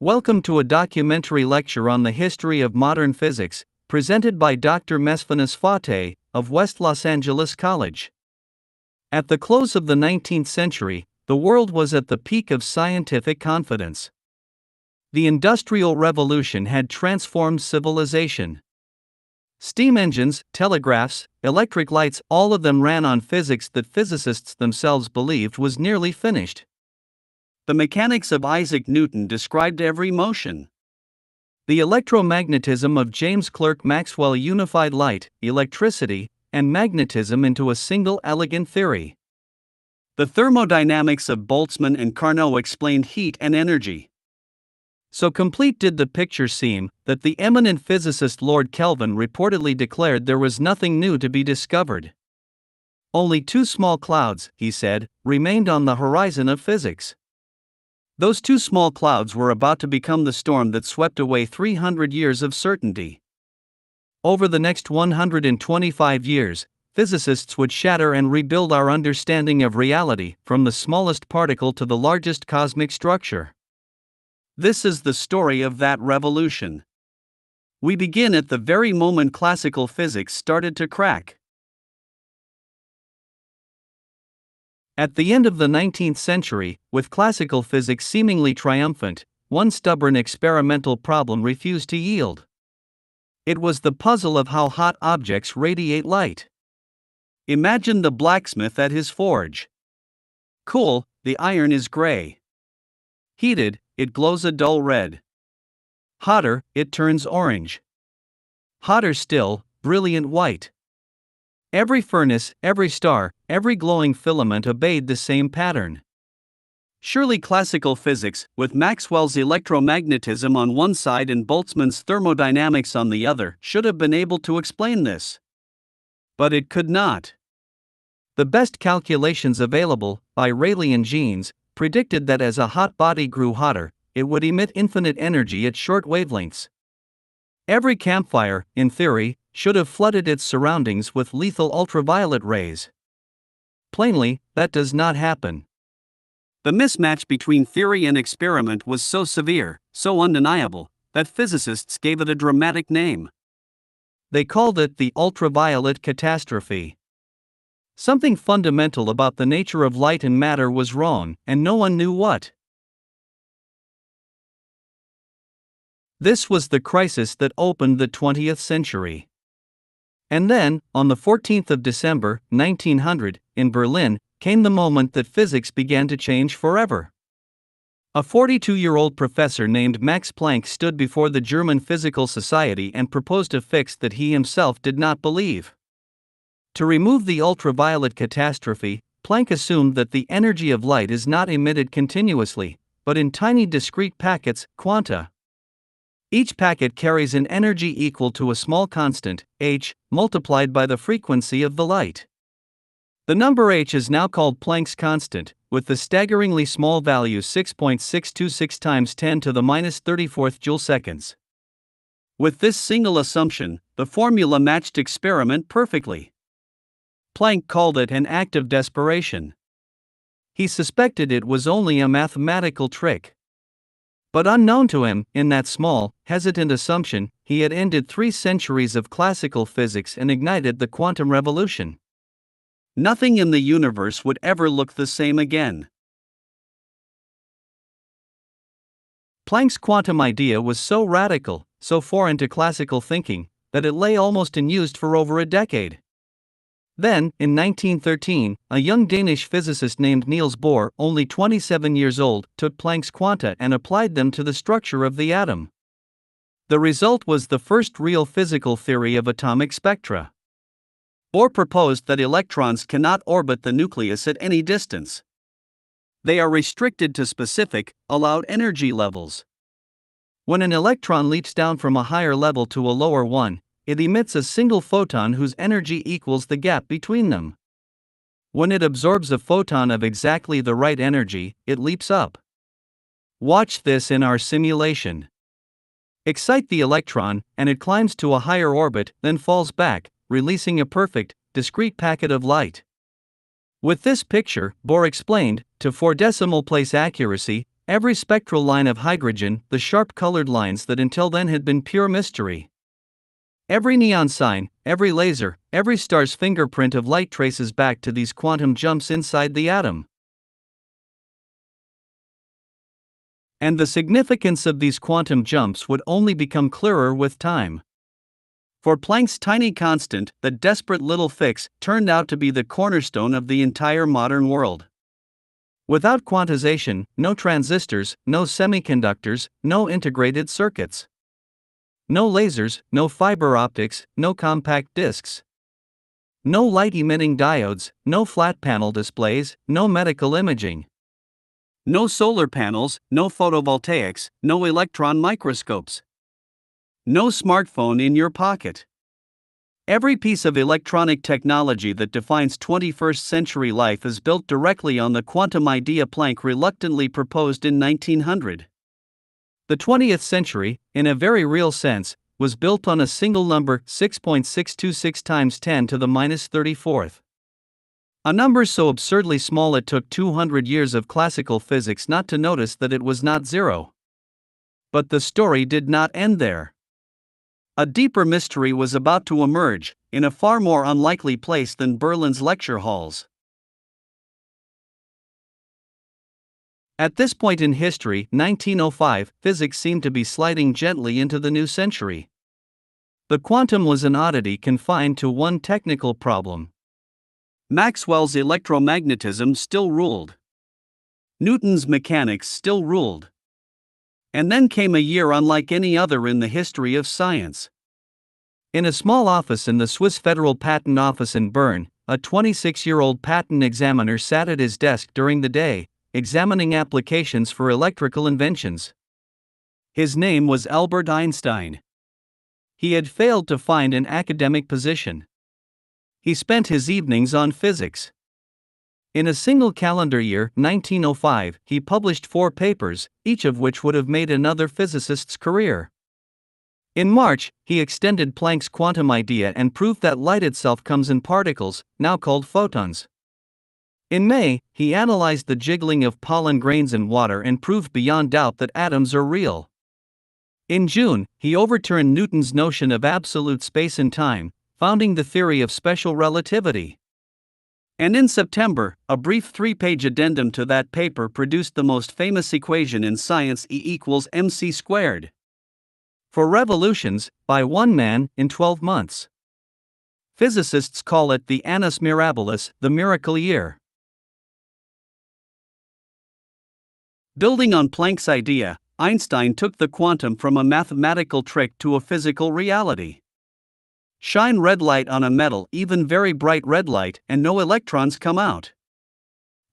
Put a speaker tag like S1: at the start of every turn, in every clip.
S1: Welcome to a documentary lecture on the history of modern physics, presented by Dr. Mesfin Asfaw of West Los Angeles College. At the close of the 19th century, the world was at the peak of scientific confidence. The Industrial Revolution had transformed civilization. Steam engines, telegraphs, electric lights, all of them ran on physics that physicists themselves believed was nearly finished. The mechanics of Isaac Newton described every motion. The electromagnetism of James Clerk Maxwell unified light, electricity, and magnetism into a single elegant theory. The thermodynamics of Boltzmann and Carnot explained heat and energy. So complete did the picture seem, that the eminent physicist Lord Kelvin reportedly declared there was nothing new to be discovered. Only two small clouds, he said, remained on the horizon of physics. Those two small clouds were about to become the storm that swept away 300 years of certainty. Over the next 125 years, physicists would shatter and rebuild our understanding of reality, from the smallest particle to the largest cosmic structure. This is the story of that revolution. We begin at the very moment classical physics started to crack. At the end of the 19th century, with classical physics seemingly triumphant, one stubborn experimental problem refused to yield. It was the puzzle of how hot objects radiate light. Imagine the blacksmith at his forge. Cool, the iron is gray. Heated, it glows a dull red. Hotter, it turns orange. Hotter still, brilliant white. Every furnace, every star, every glowing filament obeyed the same pattern. Surely classical physics, with Maxwell's electromagnetism on one side and Boltzmann's thermodynamics on the other, should have been able to explain this. But it could not. The best calculations available, by Rayleigh and Jeans, predicted that as a hot body grew hotter, it would emit infinite energy at short wavelengths. Every campfire, in theory, should have flooded its surroundings with lethal ultraviolet rays. Plainly, that does not happen. The mismatch between theory and experiment was so severe, so undeniable, that physicists gave it a dramatic name. They called it the ultraviolet catastrophe. Something fundamental about the nature of light and matter was wrong, and no one knew what. This was the crisis that opened the 20th century. And then, on the 14th of December, 1900, in Berlin, came the moment that physics began to change forever. A 42-year-old professor named Max Planck stood before the German Physical Society and proposed a fix that he himself did not believe. To remove the ultraviolet catastrophe, Planck assumed that the energy of light is not emitted continuously, but in tiny discrete packets, quanta. Each packet carries an energy equal to a small constant, h, multiplied by the frequency of the light. The number h is now called Planck's constant, with the staggeringly small value 6.626 times 10 to the minus 34th joule-seconds. With this single assumption, the formula matched experiment perfectly. Planck called it an act of desperation. He suspected it was only a mathematical trick. But unknown to him, in that small, hesitant assumption, he had ended 3 centuries of classical physics and ignited the quantum revolution. Nothing in the universe would ever look the same again. Planck's quantum idea was so radical, so foreign to classical thinking, that it lay almost unused for over a decade. Then, in 1913, a young Danish physicist named Niels Bohr, only 27 years old, took Planck's quanta and applied them to the structure of the atom. The result was the first real physical theory of atomic spectra. Bohr proposed that electrons cannot orbit the nucleus at any distance. They are restricted to specific, allowed energy levels. When an electron leaps down from a higher level to a lower one, it emits a single photon whose energy equals the gap between them. When it absorbs a photon of exactly the right energy, it leaps up. Watch this in our simulation. Excite the electron, and it climbs to a higher orbit, then falls back, releasing a perfect, discrete packet of light. With this picture, Bohr explained, to 4 decimal place accuracy, every spectral line of hydrogen, the sharp colored lines that until then had been pure mystery. Every neon sign, every laser, every star's fingerprint of light traces back to these quantum jumps inside the atom. And the significance of these quantum jumps would only become clearer with time. For Planck's tiny constant, the desperate little fix, turned out to be the cornerstone of the entire modern world. Without quantization, no transistors, no semiconductors, no integrated circuits. No lasers, no fiber optics, no compact discs. No light-emitting diodes, no flat panel displays, no medical imaging. No solar panels, no photovoltaics, no electron microscopes. No smartphone in your pocket. Every piece of electronic technology that defines 21st century life is built directly on the quantum idea Planck reluctantly proposed in 1900. The 20th century, in a very real sense, was built on a single number, 6.626 times 10 to the minus 34th. A number so absurdly small it took 200 years of classical physics not to notice that it was not zero. But the story did not end there. A deeper mystery was about to emerge, in a far more unlikely place than Berlin's lecture halls. At this point in history, 1905, physics seemed to be sliding gently into the new century. The quantum was an oddity confined to one technical problem. Maxwell's electromagnetism still ruled. Newton's mechanics still ruled. And then came a year unlike any other in the history of science. In a small office in the Swiss Federal Patent Office in Bern, a 26-year-old patent examiner sat at his desk during the day, examining applications for electrical inventions. His name was Albert Einstein. He had failed to find an academic position. He spent his evenings on physics. In a single calendar year, 1905, he published 4 papers, each of which would have made another physicist's career. In March, he extended Planck's quantum idea and proved that light itself comes in particles, now called photons. In May, he analyzed the jiggling of pollen grains in water and proved beyond doubt that atoms are real. In June, he overturned Newton's notion of absolute space and time, founding the theory of special relativity. And in September, a brief 3-page addendum to that paper produced the most famous equation in science, E equals mc squared. For revolutions, by one man, in 12 months. Physicists call it the annus mirabilis, the miracle year. Building on Planck's idea, Einstein took the quantum from a mathematical trick to a physical reality. Shine red light on a metal, even very bright red light, and no electrons come out.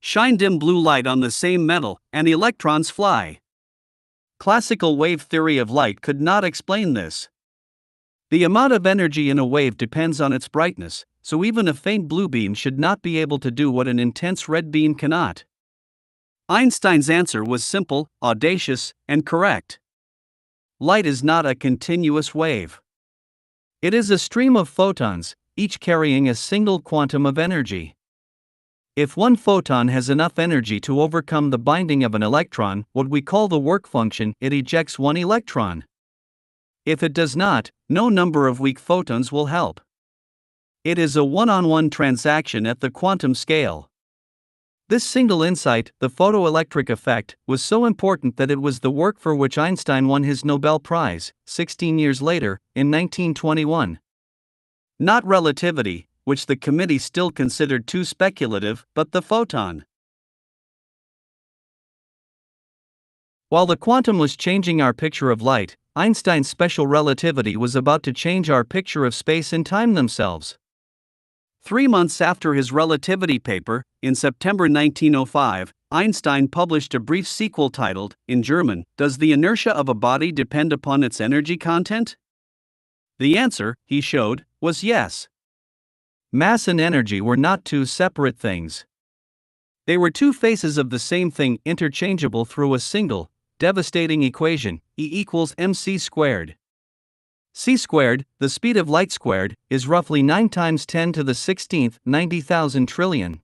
S1: Shine dim blue light on the same metal, and electrons fly. Classical wave theory of light could not explain this. The amount of energy in a wave depends on its brightness, so even a faint blue beam should not be able to do what an intense red beam cannot. Einstein's answer was simple, audacious, and correct. Light is not a continuous wave. It is a stream of photons, each carrying a single quantum of energy. If one photon has enough energy to overcome the binding of an electron, what we call the work function, it ejects one electron. If it does not, no number of weak photons will help. It is a one-on-one transaction at the quantum scale. This single insight, the photoelectric effect, was so important that it was the work for which Einstein won his Nobel Prize, 16 years later, in 1921. Not relativity, which the committee still considered too speculative, but the photon. While the quantum was changing our picture of light, Einstein's special relativity was about to change our picture of space and time themselves. 3 months after his relativity paper, in September 1905, Einstein published a brief sequel titled, in German, "Does the inertia of a body depend upon its energy content?" The answer, he showed, was yes. Mass and energy were not two separate things. They were two faces of the same thing, interchangeable through a single, devastating equation, E equals mc squared. C squared, the speed of light squared, is roughly 9 times 10 to the 16th, 90,000 trillion.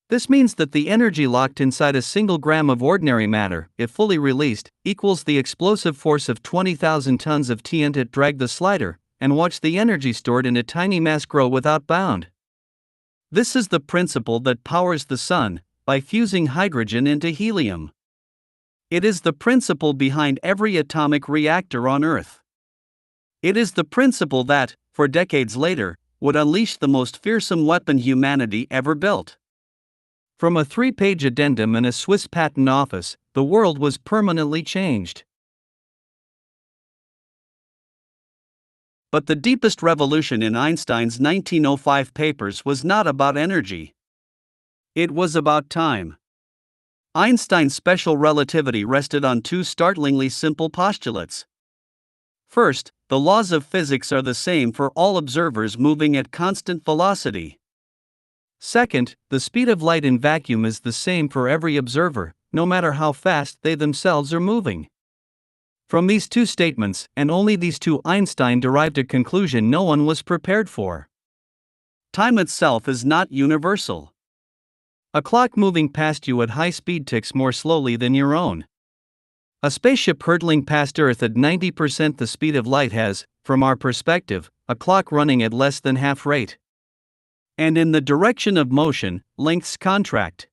S1: This means that the energy locked inside a single gram of ordinary matter, if fully released, equals the explosive force of 20,000 tons of TNT. Drag the slider, and watch the energy stored in a tiny mass grow without bound. This is the principle that powers the sun, by fusing hydrogen into helium. It is the principle behind every atomic reactor on Earth. It is the principle that, for decades later, would unleash the most fearsome weapon humanity ever built. From a 3-page addendum in a Swiss patent office, the world was permanently changed. But the deepest revolution in Einstein's 1905 papers was not about energy. It was about time. Einstein's special relativity rested on two startlingly simple postulates. First, the laws of physics are the same for all observers moving at constant velocity. Second, the speed of light in vacuum is the same for every observer, no matter how fast they themselves are moving. From these two statements, and only these two, Einstein derived a conclusion no one was prepared for. Time itself is not universal. A clock moving past you at high speed ticks more slowly than your own. A spaceship hurtling past Earth at 90% the speed of light has, from our perspective, a clock running at less than half rate. And in the direction of motion, lengths contract.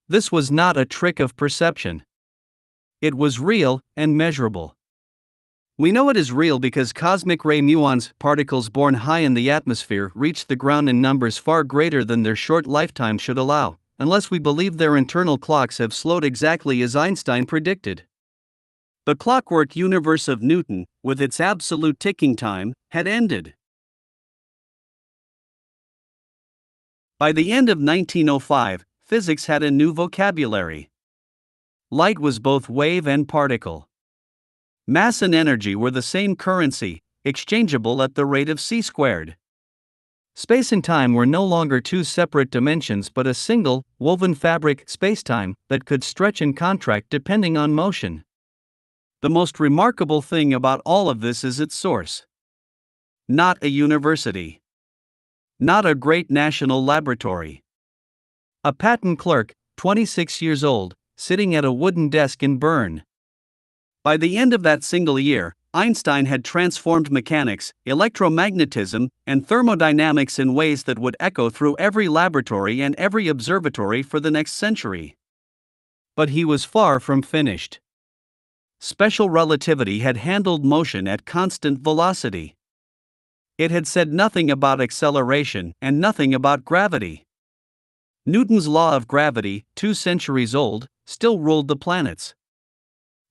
S1: This was not a trick of perception. It was real and measurable. We know it is real because cosmic ray muons, particles born high in the atmosphere, reach the ground in numbers far greater than their short lifetime should allow, unless we believe their internal clocks have slowed exactly as Einstein predicted. The clockwork universe of Newton, with its absolute ticking time, had ended. By the end of 1905, physics had a new vocabulary. Light was both wave and particle. Mass and energy were the same currency, exchangeable at the rate of c². Space and time were no longer two separate dimensions but a single, woven fabric, spacetime, that could stretch and contract depending on motion. The most remarkable thing about all of this is its source. Not a university. Not a great national laboratory. A patent clerk, 26 years old, sitting at a wooden desk in Bern. By the end of that single year, Einstein had transformed mechanics, electromagnetism, and thermodynamics in ways that would echo through every laboratory and every observatory for the next century. But he was far from finished. Special relativity had handled motion at constant velocity. It had said nothing about acceleration and nothing about gravity. Newton's law of gravity, 2 centuries old, still ruled the planets.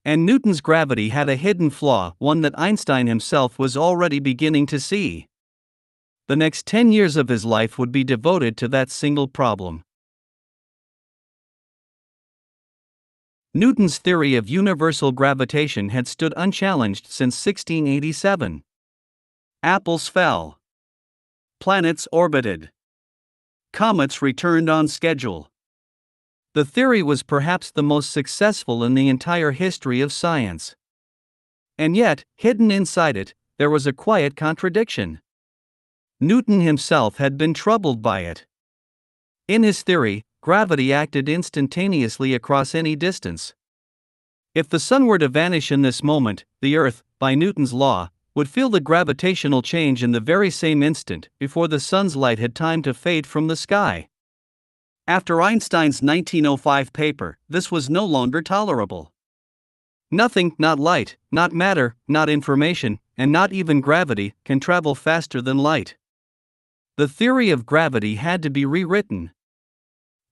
S1: And Newton's gravity had a hidden flaw, one that Einstein himself was already beginning to see. The next 10 years of his life would be devoted to that single problem. Newton's theory of universal gravitation had stood unchallenged since 1687. Apples fell. Planets orbited. Comets returned on schedule. The theory was perhaps the most successful in the entire history of science. And yet, hidden inside it, there was a quiet contradiction. Newton himself had been troubled by it. In his theory, gravity acted instantaneously across any distance. If the sun were to vanish in this moment, the Earth, by Newton's law, would feel the gravitational change in the very same instant, before the sun's light had time to fade from the sky. After Einstein's 1905 paper, this was no longer tolerable. Nothing, not light, not matter, not information, and not even gravity, can travel faster than light. The theory of gravity had to be rewritten.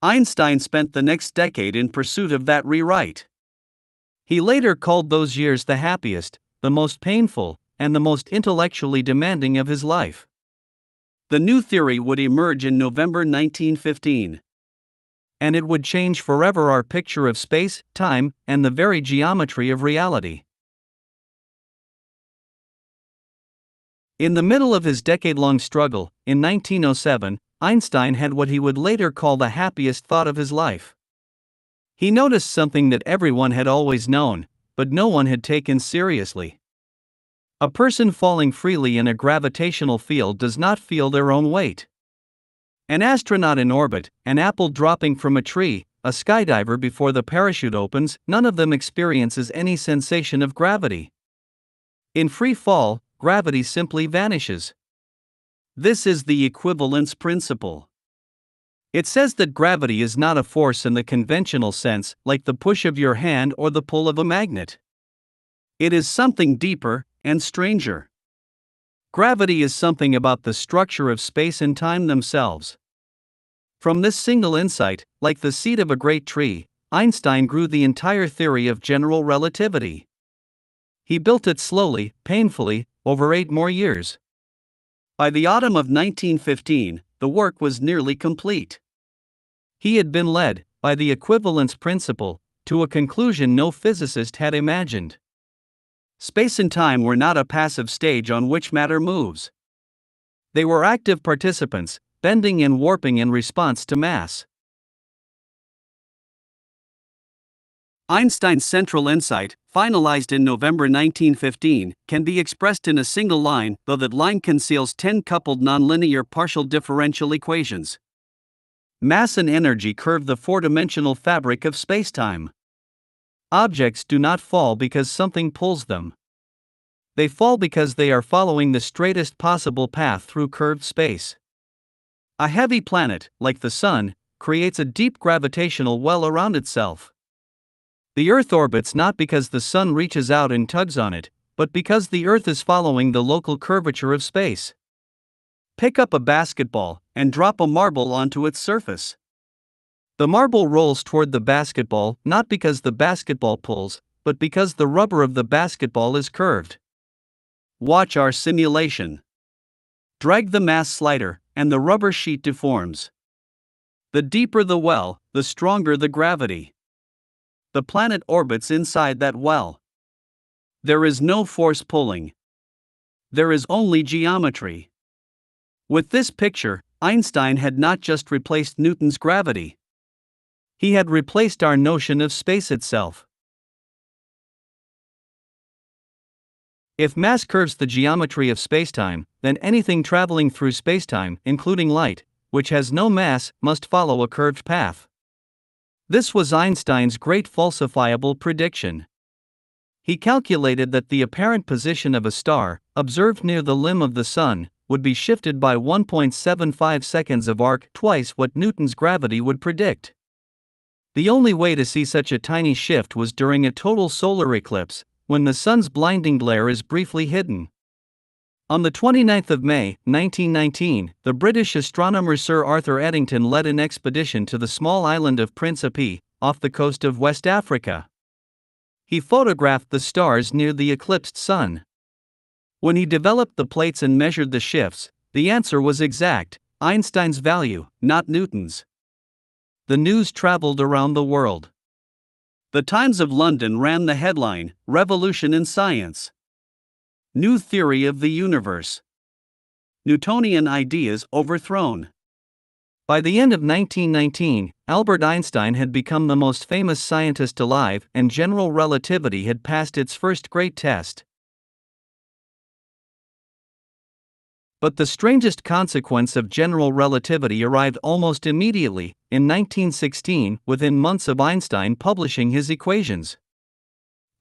S1: Einstein spent the next decade in pursuit of that rewrite. He later called those years the happiest, the most painful, and the most intellectually demanding of his life. The new theory would emerge in November 1915. And it would change forever our picture of space, time, and the very geometry of reality. In the middle of his decade-long struggle, in 1907, Einstein had what he would later call the happiest thought of his life. He noticed something that everyone had always known, but no one had taken seriously. A person falling freely in a gravitational field does not feel their own weight. An astronaut in orbit, an apple dropping from a tree, a skydiver before the parachute opens, none of them experiences any sensation of gravity. In free fall, gravity simply vanishes. This is the equivalence principle. It says that gravity is not a force in the conventional sense, like the push of your hand or the pull of a magnet. It is something deeper and stranger. Gravity is something about the structure of space and time themselves. From this single insight, like the seed of a great tree, Einstein grew the entire theory of general relativity. He built it slowly, painfully, over 8 more years. By the autumn of 1915, the work was nearly complete. He had been led, by the equivalence principle, to a conclusion no physicist had imagined. Space and time were not a passive stage on which matter moves. They were active participants, bending and warping in response to mass. Einstein's central insight, finalized in November 1915, can be expressed in a single line, though that line conceals 10 coupled nonlinear partial differential equations. Mass and energy curve the four-dimensional fabric of spacetime. Objects do not fall because something pulls them. They fall because they are following the straightest possible path through curved space. A heavy planet, like the Sun, creates a deep gravitational well around itself. The Earth orbits not because the Sun reaches out and tugs on it, but because the Earth is following the local curvature of space. Pick up a basketball and drop a marble onto its surface. The marble rolls toward the basketball not because the basketball pulls, but because the rubber of the basketball is curved. Watch our simulation. Drag the mass slider, and the rubber sheet deforms. The deeper the well, the stronger the gravity. The planet orbits inside that well. There is no force pulling. There is only geometry. With this picture, Einstein had not just replaced Newton's gravity. He had replaced our notion of space itself. If mass curves the geometry of spacetime, then anything traveling through spacetime, including light, which has no mass, must follow a curved path. This was Einstein's great falsifiable prediction. He calculated that the apparent position of a star, observed near the limb of the Sun, would be shifted by 1.75 seconds of arc, twice what Newton's gravity would predict. The only way to see such a tiny shift was during a total solar eclipse, when the Sun's blinding glare is briefly hidden. On the 29th of May, 1919, the British astronomer Sir Arthur Eddington led an expedition to the small island of Principe, off the coast of West Africa. He photographed the stars near the eclipsed Sun. When he developed the plates and measured the shifts, the answer was exact, Einstein's value, not Newton's. The news traveled around the world. The Times of London ran the headline, "Revolution in Science. New Theory of the Universe. Newtonian Ideas Overthrown." By the end of 1919, Albert Einstein had become the most famous scientist alive, and general relativity had passed its first great test. But the strangest consequence of general relativity arrived almost immediately, in 1916, within months of Einstein publishing his equations.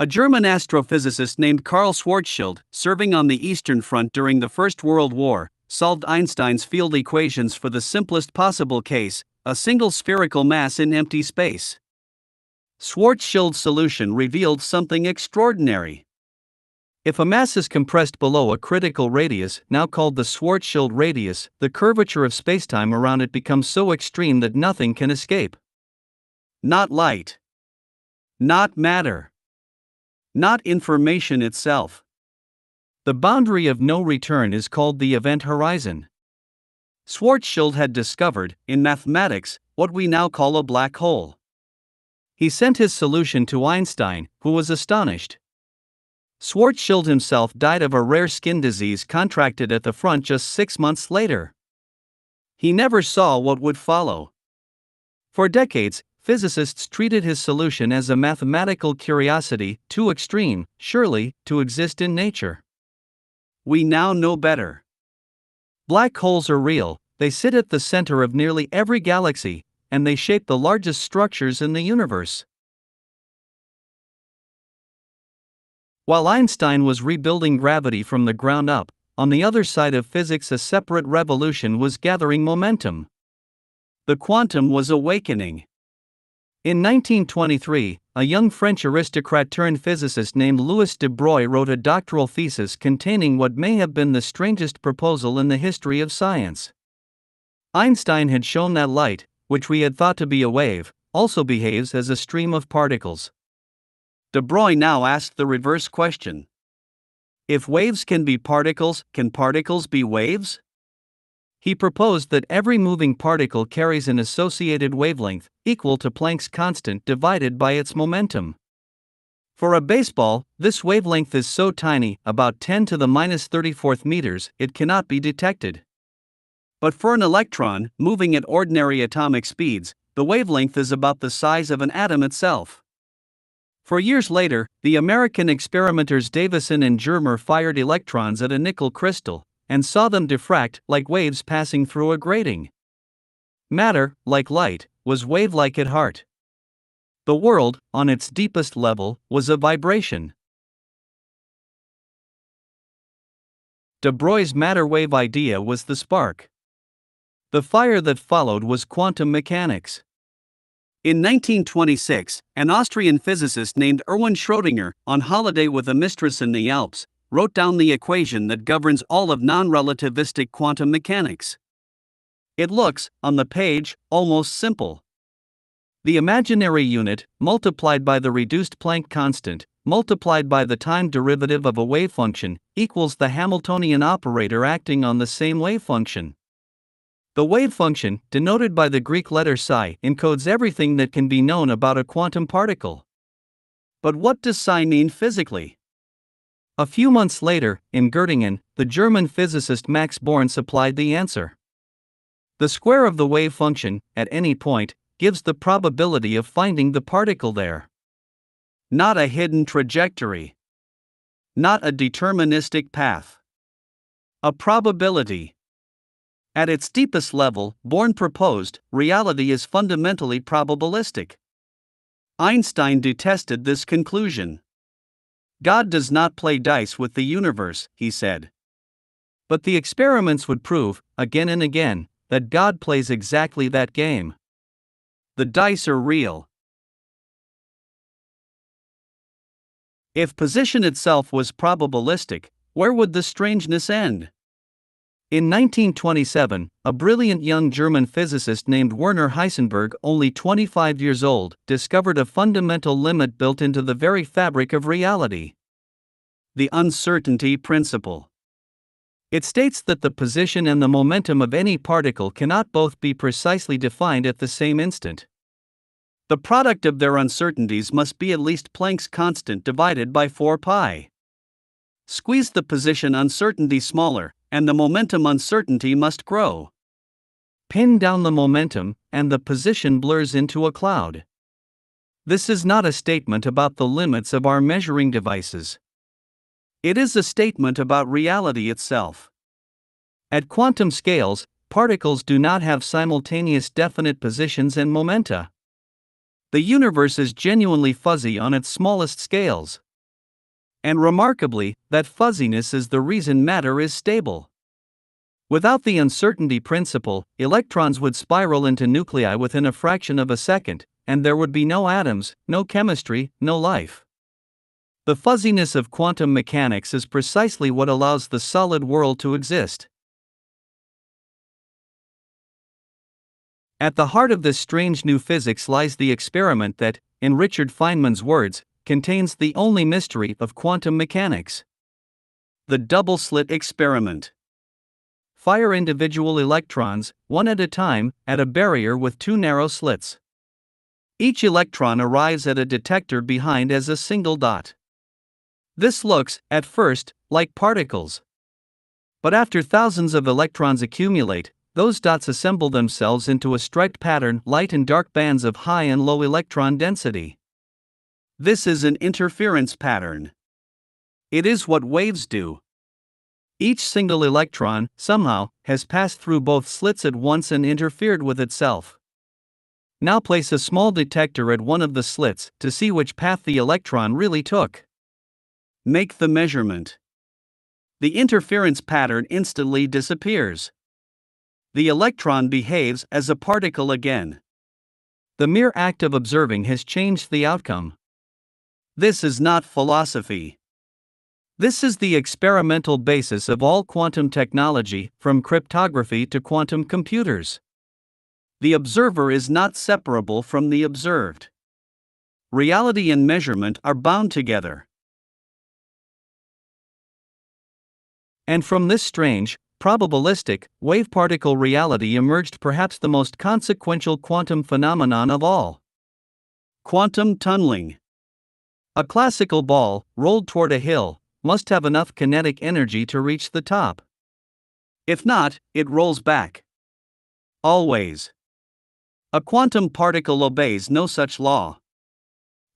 S1: A German astrophysicist named Karl Schwarzschild, serving on the Eastern Front during the First World War, solved Einstein's field equations for the simplest possible case, a single spherical mass in empty space. Schwarzschild's solution revealed something extraordinary. If a mass is compressed below a critical radius, now called the Schwarzschild radius, the curvature of spacetime around it becomes so extreme that nothing can escape. Not light. Not matter. Not information itself. The boundary of no return is called the event horizon. Schwarzschild had discovered, in mathematics, what we now call a black hole. He sent his solution to Einstein, who was astonished. Schwarzschild himself died of a rare skin disease contracted at the front just 6 months later. He never saw what would follow. For decades, physicists treated his solution as a mathematical curiosity, too extreme, surely, to exist in nature. We now know better. Black holes are real, they sit at the center of nearly every galaxy, and they shape the largest structures in the universe. While Einstein was rebuilding gravity from the ground up, on the other side of physics a separate revolution was gathering momentum. The quantum was awakening. In 1923, a young French aristocrat turned physicist named Louis de Broglie wrote a doctoral thesis containing what may have been the strangest proposal in the history of science. Einstein had shown that light, which we had thought to be a wave, also behaves as a stream of particles. De Broglie now asked the reverse question. If waves can be particles, can particles be waves? He proposed that every moving particle carries an associated wavelength, equal to Planck's constant divided by its momentum. For a baseball, this wavelength is so tiny, about 10 to the minus 34th meters, it cannot be detected. But for an electron, moving at ordinary atomic speeds, the wavelength is about the size of an atom itself. For years later, the American experimenters Davison and Germer fired electrons at a nickel crystal, and saw them diffract like waves passing through a grating. Matter, like light, was wave-like at heart. The world, on its deepest level, was a vibration. De Broglie's matter-wave idea was the spark. The fire that followed was quantum mechanics. In 1926, an Austrian physicist named Erwin Schrödinger, on holiday with a mistress in the Alps, wrote down the equation that governs all of non-relativistic quantum mechanics. It looks, on the page, almost simple. The imaginary unit, multiplied by the reduced Planck constant, multiplied by the time derivative of a wave function, equals the Hamiltonian operator acting on the same wave function. The wave function, denoted by the Greek letter psi, encodes everything that can be known about a quantum particle. But what does psi mean physically? A few months later, in Göttingen, the German physicist Max Born supplied the answer. The square of the wave function, at any point, gives the probability of finding the particle there. Not a hidden trajectory. Not a deterministic path. A probability. At its deepest level, Born proposed, reality is fundamentally probabilistic. Einstein detested this conclusion. God does not play dice with the universe, he said. But the experiments would prove, again and again, that God plays exactly that game. The dice are real. If position itself was probabilistic, where would the strangeness end? In 1927, a brilliant young German physicist named Werner Heisenberg, only 25 years old, discovered a fundamental limit built into the very fabric of reality. The uncertainty principle. It states that the position and the momentum of any particle cannot both be precisely defined at the same instant. The product of their uncertainties must be at least Planck's constant divided by 4 pi. Squeeze the position uncertainty smaller, and the momentum uncertainty must grow. Pin down the momentum, and the position blurs into a cloud. This is not a statement about the limits of our measuring devices. It is a statement about reality itself. At quantum scales, particles do not have simultaneous definite positions and momenta. The universe is genuinely fuzzy on its smallest scales. And remarkably, that fuzziness is the reason matter is stable. Without the uncertainty principle, electrons would spiral into nuclei within a fraction of a second, and there would be no atoms, no chemistry, no life. The fuzziness of quantum mechanics is precisely what allows the solid world to exist. At the heart of this strange new physics lies the experiment that, in Richard Feynman's words, contains the only mystery of quantum mechanics. The double-slit experiment. Fire individual electrons, one at a time, at a barrier with 2 narrow slits. Each electron arrives at a detector behind as a single dot. This looks, at first, like particles. But after thousands of electrons accumulate, those dots assemble themselves into a striped pattern, light and dark bands of high and low electron density. This is an interference pattern. It is what waves do. Each single electron, somehow, has passed through both slits at once and interfered with itself. Now place a small detector at one of the slits to see which path the electron really took. Make the measurement. The interference pattern instantly disappears. The electron behaves as a particle again. The mere act of observing has changed the outcome. This is not philosophy. This is the experimental basis of all quantum technology, from cryptography to quantum computers. The observer is not separable from the observed. Reality and measurement are bound together. And from this strange, probabilistic, wave-particle reality emerged perhaps the most consequential quantum phenomenon of all: quantum tunneling. A classical ball, rolled toward a hill, must have enough kinetic energy to reach the top. If not, it rolls back. Always. A quantum particle obeys no such law.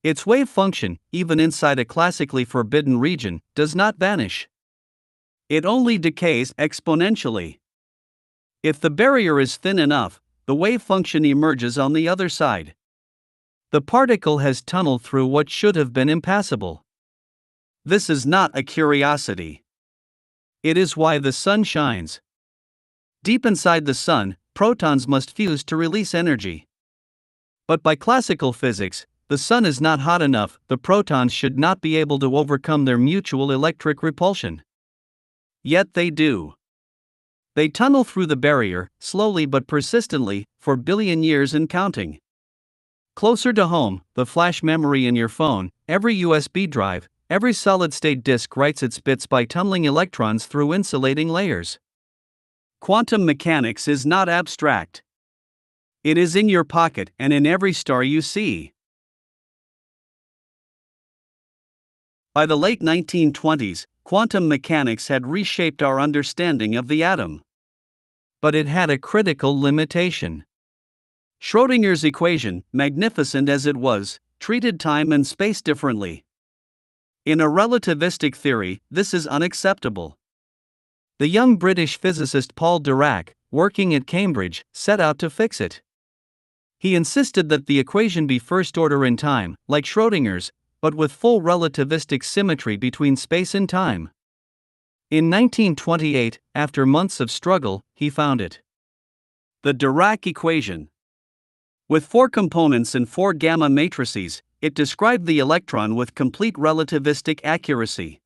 S1: Its wave function, even inside a classically forbidden region, does not vanish. It only decays exponentially. If the barrier is thin enough, the wave function emerges on the other side. The particle has tunneled through what should have been impassable. This is not a curiosity. It is why the sun shines. Deep inside the sun, protons must fuse to release energy. But by classical physics, the sun is not hot enough, the protons should not be able to overcome their mutual electric repulsion. Yet they do. They tunnel through the barrier, slowly but persistently, for billion years and counting. Closer to home, the flash memory in your phone, every USB drive, every solid-state disk writes its bits by tunneling electrons through insulating layers. Quantum mechanics is not abstract. It is in your pocket and in every star you see. By the late 1920s, quantum mechanics had reshaped our understanding of the atom. But it had a critical limitation. Schrödinger's equation, magnificent as it was, treated time and space differently. In a relativistic theory, this is unacceptable. The young British physicist Paul Dirac, working at Cambridge, set out to fix it. He insisted that the equation be first order in time, like Schrödinger's, but with full relativistic symmetry between space and time. In 1928, after months of struggle, he found it. The Dirac equation. With 4 components and 4 gamma matrices, it described the electron with complete relativistic accuracy.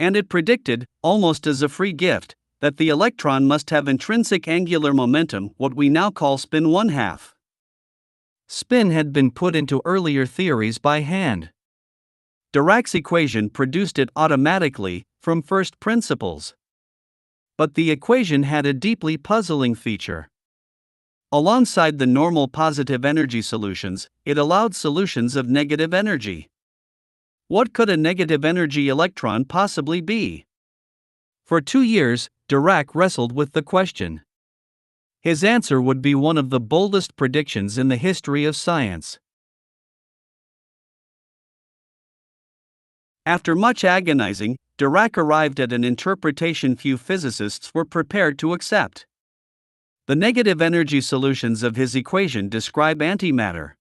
S1: And it predicted, almost as a free gift, that the electron must have intrinsic angular momentum, what we now call spin 1/2. Spin had been put into earlier theories by hand. Dirac's equation produced it automatically, from first principles. But the equation had a deeply puzzling feature. Alongside the normal positive energy solutions, it allowed solutions of negative energy. What could a negative energy electron possibly be? For 2 years, Dirac wrestled with the question. His answer would be one of the boldest predictions in the history of science. After much agonizing, Dirac arrived at an interpretation few physicists were prepared to accept. The negative energy solutions of his equation describe antimatter.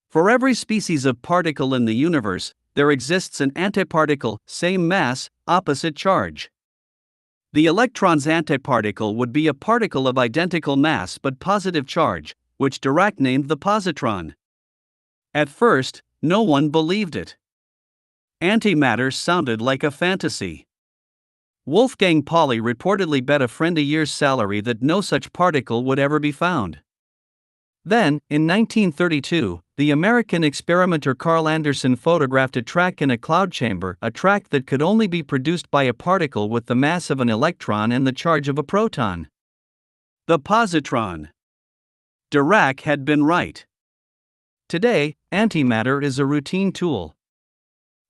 S1: For every species of particle in the universe, there exists an antiparticle, same mass, opposite charge. The electron's antiparticle would be a particle of identical mass but positive charge, which Dirac named the positron. At first, no one believed it. Antimatter sounded like a fantasy. Wolfgang Pauli reportedly bet a friend a year's salary that no such particle would ever be found. Then, in 1932, the American experimenter Carl Anderson photographed a track in a cloud chamber, a track that could only be produced by a particle with the mass of an electron and the charge of a proton. The positron. Dirac had been right. Today, antimatter is a routine tool.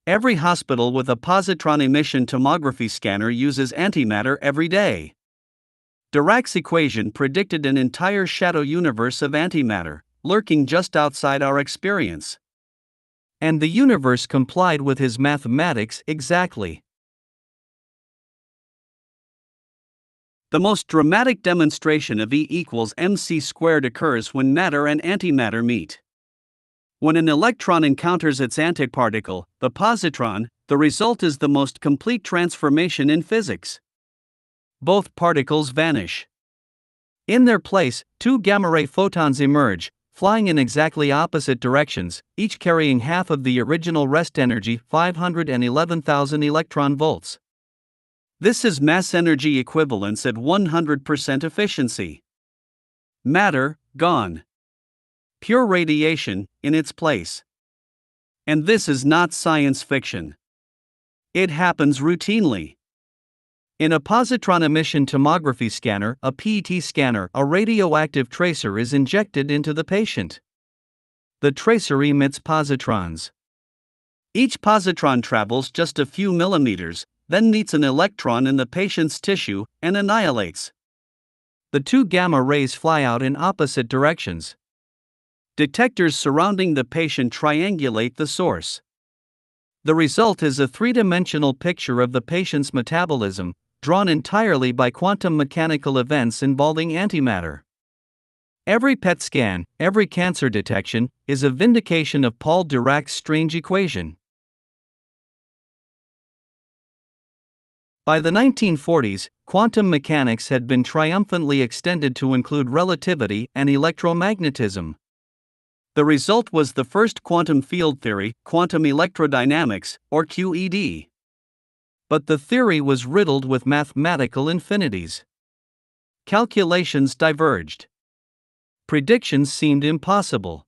S1: Every hospital with a positron emission tomography scanner uses antimatter every day. Dirac's equation predicted an entire shadow universe of antimatter, lurking just outside our experience. And the universe complied with his mathematics exactly.
S2: The most dramatic demonstration of E equals mc squared occurs when matter and antimatter meet. When an electron encounters its antiparticle, the positron, the result is the most complete transformation in physics. Both particles vanish. In their place, two gamma-ray photons emerge, flying in exactly opposite directions, each carrying half of the original rest energy, 511,000 electron volts. This is mass energy equivalence at 100% efficiency. Matter, gone. Pure radiation, in its place. And this is not science fiction. It happens routinely. In a positron emission tomography scanner, a PET scanner, a radioactive tracer is injected into the patient. The tracer emits positrons. Each positron travels just a few millimeters, then meets an electron in the patient's tissue and annihilates. The two gamma rays fly out in opposite directions. Detectors surrounding the patient triangulate the source. The result is a three-dimensional picture of the patient's metabolism, drawn entirely by quantum mechanical events involving antimatter. Every PET scan, every cancer detection, is a vindication of Paul Dirac's strange equation. By the 1940s, quantum mechanics had been triumphantly extended to include relativity and electromagnetism. The result was the first quantum field theory, quantum electrodynamics, or QED. But the theory was riddled with mathematical infinities. Calculations diverged. Predictions seemed impossible.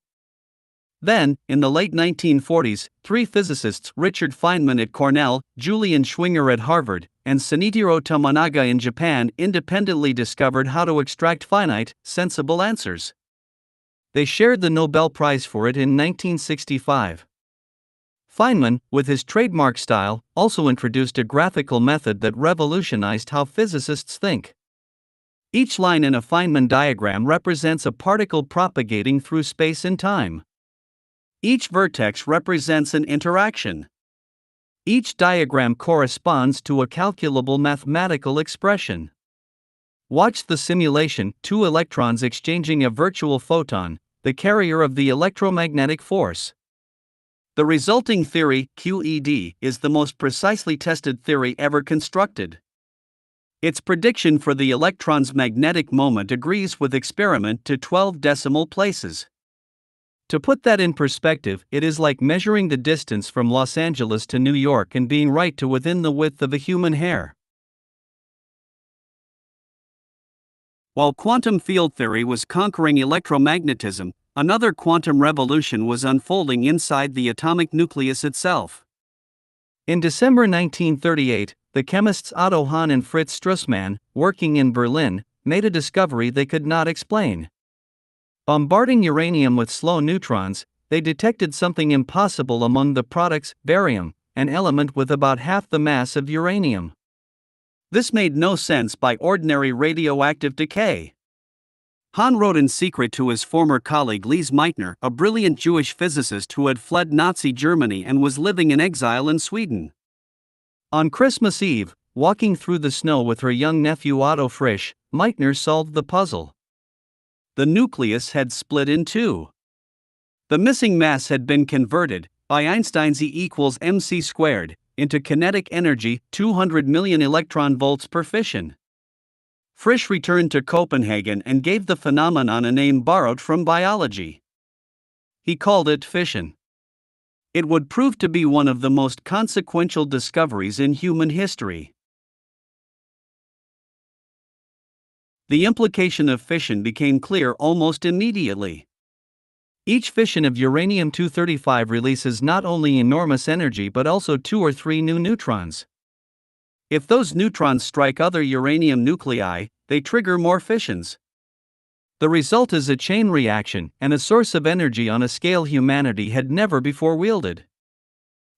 S2: Then, in the late 1940s, three physicists, Richard Feynman at Cornell, Julian Schwinger at Harvard, and Shinichiro Tomonaga in Japan, independently discovered how to extract finite, sensible answers. They shared the Nobel Prize for it in 1965. Feynman, with his trademark style, also introduced a graphical method that revolutionized how physicists think. Each line in a Feynman diagram represents a particle propagating through space and time. Each vertex represents an interaction. Each diagram corresponds to a calculable mathematical expression. Watch the simulation, two electrons exchanging a virtual photon, the carrier of the electromagnetic force. The resulting theory, QED, is the most precisely tested theory ever constructed. Its prediction for the electron's magnetic moment agrees with experiment to 12 decimal places. To put that in perspective, it is like measuring the distance from Los Angeles to New York and being right to within the width of a human hair. While quantum field theory was conquering electromagnetism, another quantum revolution was unfolding inside the atomic nucleus itself. In December 1938, the chemists Otto Hahn and Fritz Strussmann, working in Berlin, made a discovery they could not explain. Bombarding uranium with slow neutrons, they detected something impossible among the products: barium, an element with about half the mass of uranium. This made no sense by ordinary radioactive decay. Hahn wrote in secret to his former colleague Lise Meitner, a brilliant Jewish physicist who had fled Nazi Germany and was living in exile in Sweden. On Christmas Eve, walking through the snow with her young nephew Otto Frisch, Meitner solved the puzzle. The nucleus had split in two. The missing mass had been converted, by Einstein's E equals mc squared, into kinetic energy, 200 million electron volts per fission. Frisch returned to Copenhagen and gave the phenomenon a name borrowed from biology. He called it fission. It would prove to be one of the most consequential discoveries in human history. The implication of fission became clear almost immediately. Each fission of uranium-235 releases not only enormous energy but also 2 or 3 new neutrons. If those neutrons strike other uranium nuclei, they trigger more fissions. The result is a chain reaction and a source of energy on a scale humanity had never before wielded.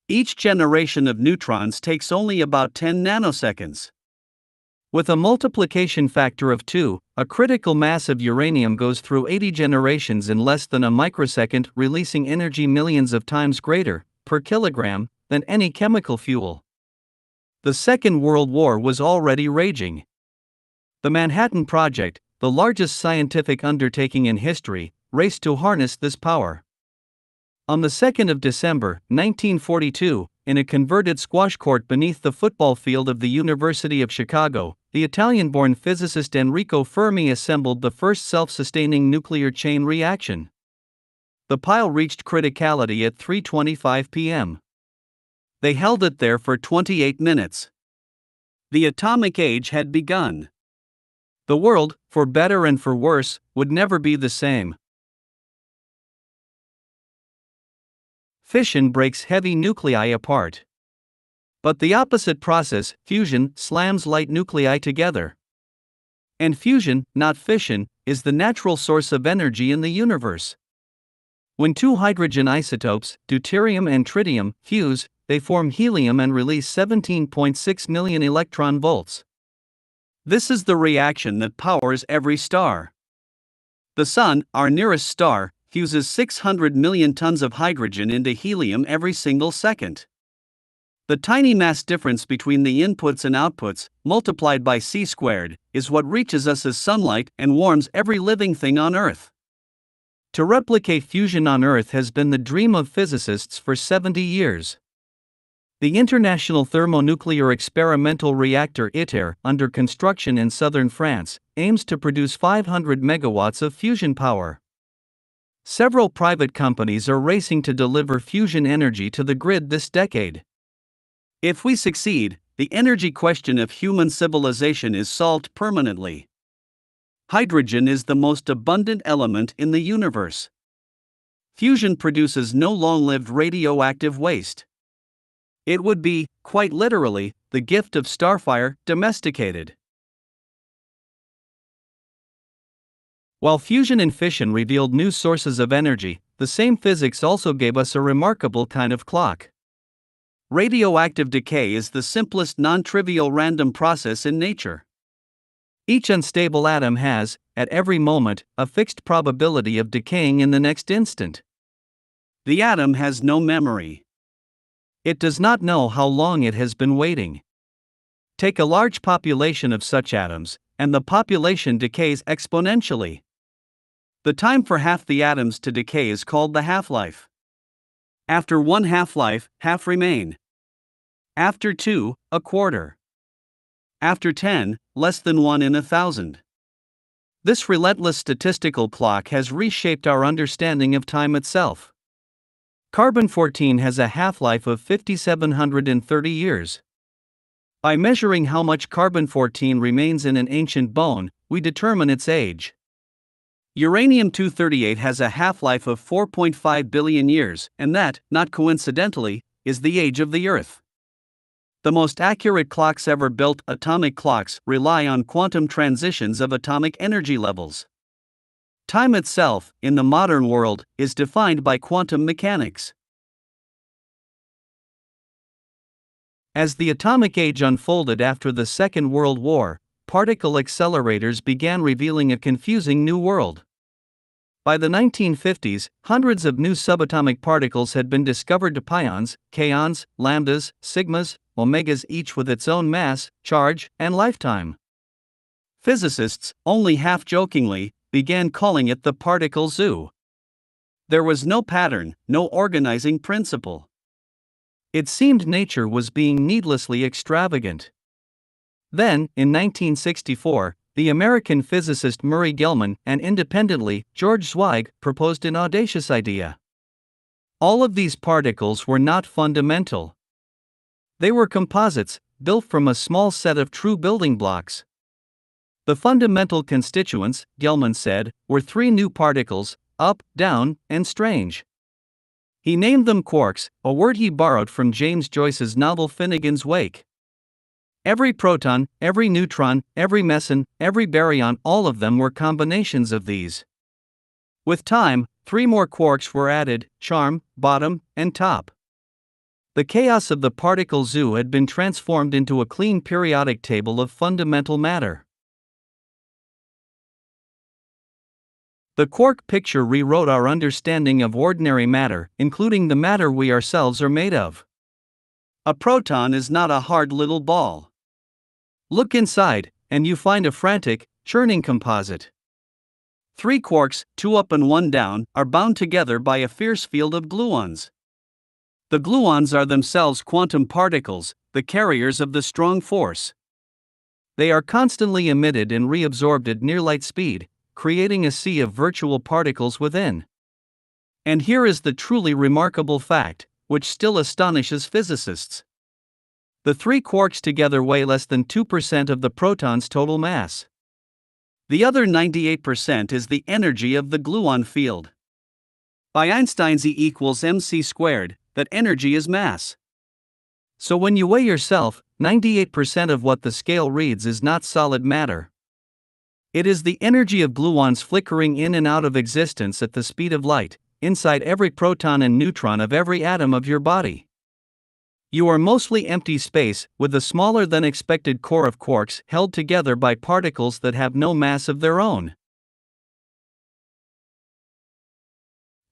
S2: Each generation of neutrons takes only about 10 nanoseconds. With a multiplication factor of 2, a critical mass of uranium goes through 80 generations in less than a microsecond, releasing energy millions of times greater, per kilogram, than any chemical fuel. The Second World War was already raging. The Manhattan Project, the largest scientific undertaking in history, raced to harness this power. On the 2nd of December, 1942, in a converted squash court beneath the football field of the University of Chicago, the Italian-born physicist Enrico Fermi assembled the first self-sustaining nuclear chain reaction. The pile reached criticality at 3:25 p.m. They held it there for 28 minutes. The atomic age had begun. The world, for better and for worse, would never be the same. Fission breaks heavy nuclei apart. But the opposite process, fusion, slams light nuclei together. And fusion, not fission, is the natural source of energy in the universe. When two hydrogen isotopes, deuterium and tritium, fuse, they form helium and release 17.6 million electron volts. This is the reaction that powers every star. The Sun, our nearest star, fuses 600 million tons of hydrogen into helium every single second. The tiny mass difference between the inputs and outputs, multiplied by c², is what reaches us as sunlight and warms every living thing on Earth. To replicate fusion on Earth has been the dream of physicists for 70 years. The International Thermonuclear Experimental Reactor ITER, under construction in southern France, aims to produce 500 megawatts of fusion power. Several private companies are racing to deliver fusion energy to the grid this decade. If we succeed, the energy question of human civilization is solved permanently. Hydrogen is the most abundant element in the universe. Fusion produces no long-lived radioactive waste. It would be, quite literally, the gift of starfire domesticated. While fusion and fission revealed new sources of energy, the same physics also gave us a remarkable kind of clock. Radioactive decay is the simplest non-trivial random process in nature. Each unstable atom has, at every moment, a fixed probability of decaying in the next instant. The atom has no memory. It does not know how long it has been waiting. Take a large population of such atoms, and the population decays exponentially. The time for half the atoms to decay is called the half-life. After one half-life, half remain. After 2, a quarter. After 10, less than 1 in 1,000. This relentless statistical clock has reshaped our understanding of time itself. Carbon-14 has a half-life of 5,730 years. By measuring how much carbon-14 remains in an ancient bone, we determine its age. Uranium-238 has a half-life of 4.5 billion years, and that, not coincidentally, is the age of the Earth. The most accurate clocks ever built, atomic clocks, rely on quantum transitions of atomic energy levels. Time itself, in the modern world, is defined by quantum mechanics. As the atomic age unfolded after the Second World War, particle accelerators began revealing a confusing new world. By the 1950s, hundreds of new subatomic particles had been discovered: pions, kaons, lambdas, sigmas, omegas, each with its own mass, charge, and lifetime. Physicists, only half-jokingly, began calling it the particle zoo. There was no pattern, no organizing principle. It seemed nature was being needlessly extravagant. Then, in 1964, the American physicist Murray Gell-Mann and independently George Zweig proposed an audacious idea. All of these particles were not fundamental. They were composites, built from a small set of true building blocks. The fundamental constituents, Gell-Mann said, were three new particles: up, down, and strange. He named them quarks, a word he borrowed from James Joyce's novel Finnegan's Wake. Every proton, every neutron, every meson, every baryon, all of them were combinations of these. With time, three more quarks were added: charm, bottom, and top. The chaos of the particle zoo had been transformed into a clean periodic table of fundamental matter. The quark picture rewrote our understanding of ordinary matter, including the matter we ourselves are made of. A proton is not a hard little ball. Look inside, and you find a frantic, churning composite. Three quarks, two up and one down, are bound together by a fierce field of gluons. The gluons are themselves quantum particles, the carriers of the strong force. They are constantly emitted and reabsorbed at near light speed, creating a sea of virtual particles within. And here is the truly remarkable fact, which still astonishes physicists. The three quarks together weigh less than 2% of the proton's total mass. The other 98% is the energy of the gluon field. By Einstein's E equals mc squared, that energy is mass. So when you weigh yourself, 98% of what the scale reads is not solid matter. It is the energy of gluons flickering in and out of existence at the speed of light, inside every proton and neutron of every atom of your body. You are mostly empty space, with a smaller than expected core of quarks held together by particles that have no mass of their own.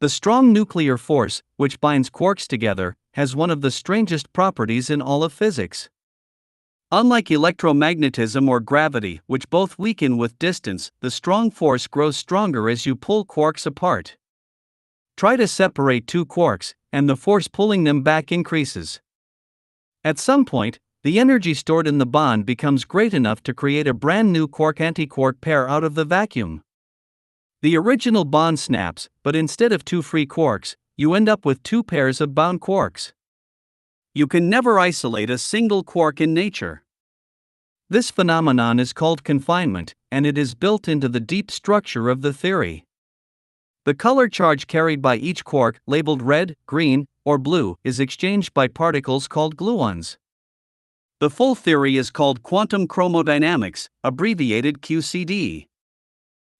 S2: The strong nuclear force, which binds quarks together, has one of the strangest properties in all of physics. Unlike electromagnetism or gravity, which both weaken with distance, the strong force grows stronger as you pull quarks apart. Try to separate two quarks, and the force pulling them back increases. At some point, the energy stored in the bond becomes great enough to create a brand new quark-antiquark pair out of the vacuum. The original bond snaps, but instead of two free quarks, you end up with two pairs of bound quarks. You can never isolate a single quark in nature. This phenomenon is called confinement, and it is built into the deep structure of the theory. The color charge carried by each quark, labeled red, green, or blue, is exchanged by particles called gluons. The full theory is called quantum chromodynamics, abbreviated QCD.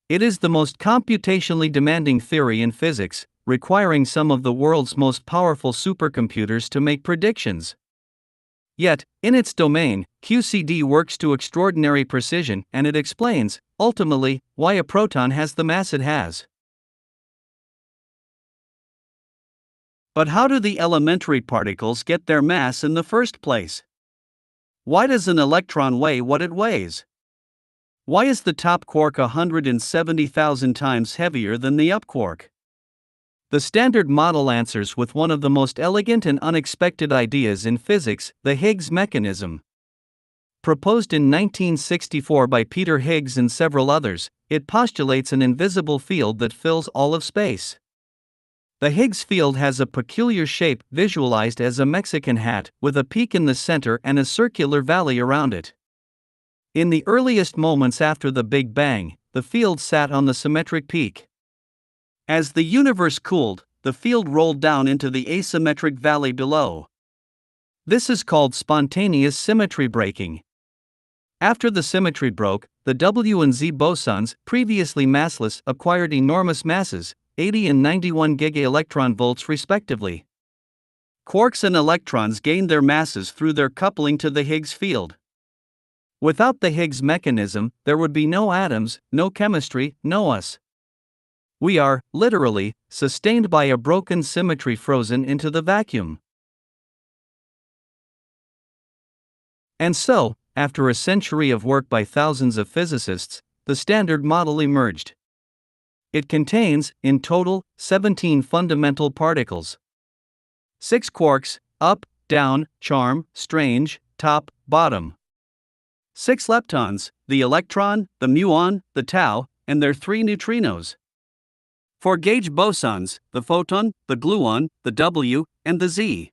S2: It is the most computationally demanding theory in physics, requiring some of the world's most powerful supercomputers to make predictions. Yet, in its domain, QCD works to extraordinary precision, and it explains, ultimately, why a proton has the mass it has. But how do the elementary particles get their mass in the first place? Why does an electron weigh what it weighs? Why is the top quark 170,000 times heavier than the up quark? The Standard Model answers with one of the most elegant and unexpected ideas in physics, the Higgs mechanism. Proposed in 1964 by Peter Higgs and several others, it postulates an invisible field that fills all of space. The Higgs field has a peculiar shape visualized as a Mexican hat, with a peak in the center and a circular valley around it. In the earliest moments after the Big Bang, the field sat on the symmetric peak. As the universe cooled, the field rolled down into the asymmetric valley below. This is called spontaneous symmetry breaking. After the symmetry broke, the W and Z bosons, previously massless, acquired enormous masses, 80 and 91 gigaelectron-volts respectively. Quarks and electrons gained their masses through their coupling to the Higgs field. Without the Higgs mechanism, there would be no atoms, no chemistry, no us. We are, literally, sustained by a broken symmetry frozen into the vacuum. And so, after a century of work by thousands of physicists, the Standard Model emerged. It contains, in total, 17 fundamental particles. 6 quarks, up, down, charm, strange, top, bottom. 6 leptons, the electron, the muon, the tau, and their 3 neutrinos. 4 gauge bosons, the photon, the gluon, the W, and the Z.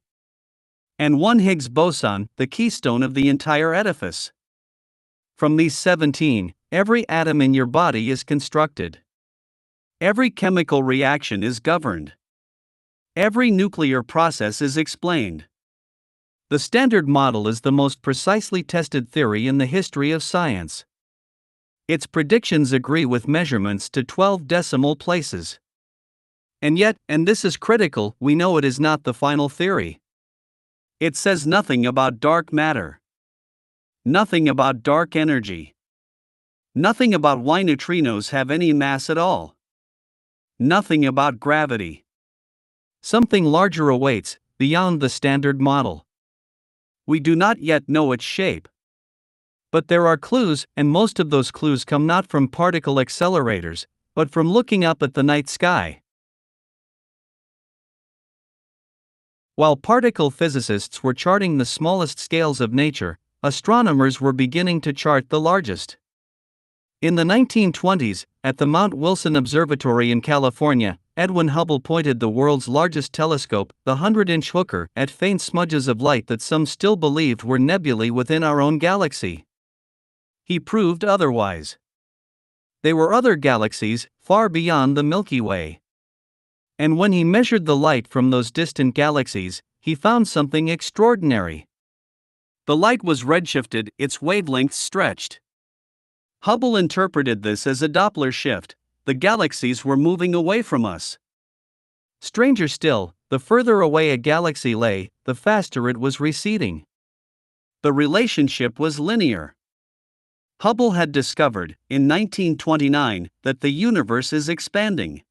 S2: And 1 Higgs boson, the keystone of the entire edifice. From these 17, every atom in your body is constructed. Every chemical reaction is governed. Every nuclear process is explained. The Standard Model is the most precisely tested theory in the history of science. Its predictions agree with measurements to 12 decimal places. And yet, and this is critical, we know it is not the final theory. It says nothing about dark matter. Nothing about dark energy. Nothing about why neutrinos have any mass at all. Nothing about gravity. Something larger awaits, beyond the Standard Model. We do not yet know its shape. But there are clues, and most of those clues come not from particle accelerators, but from looking up at the night sky. While particle physicists were charting the smallest scales of nature, astronomers were beginning to chart the largest. In the 1920s, at the Mount Wilson Observatory in California, Edwin Hubble pointed the world's largest telescope, the 100-inch Hooker, at faint smudges of light that some still believed were nebulae within our own galaxy. He proved otherwise. They were other galaxies, far beyond the Milky Way. And when he measured the light from those distant galaxies, he found something extraordinary. The light was redshifted, its wavelengths stretched. Hubble interpreted this as a Doppler shift. The galaxies were moving away from us. Stranger still, the further away a galaxy lay, the faster it was receding. The relationship was linear. Hubble had discovered, in 1929, that the universe is expanding.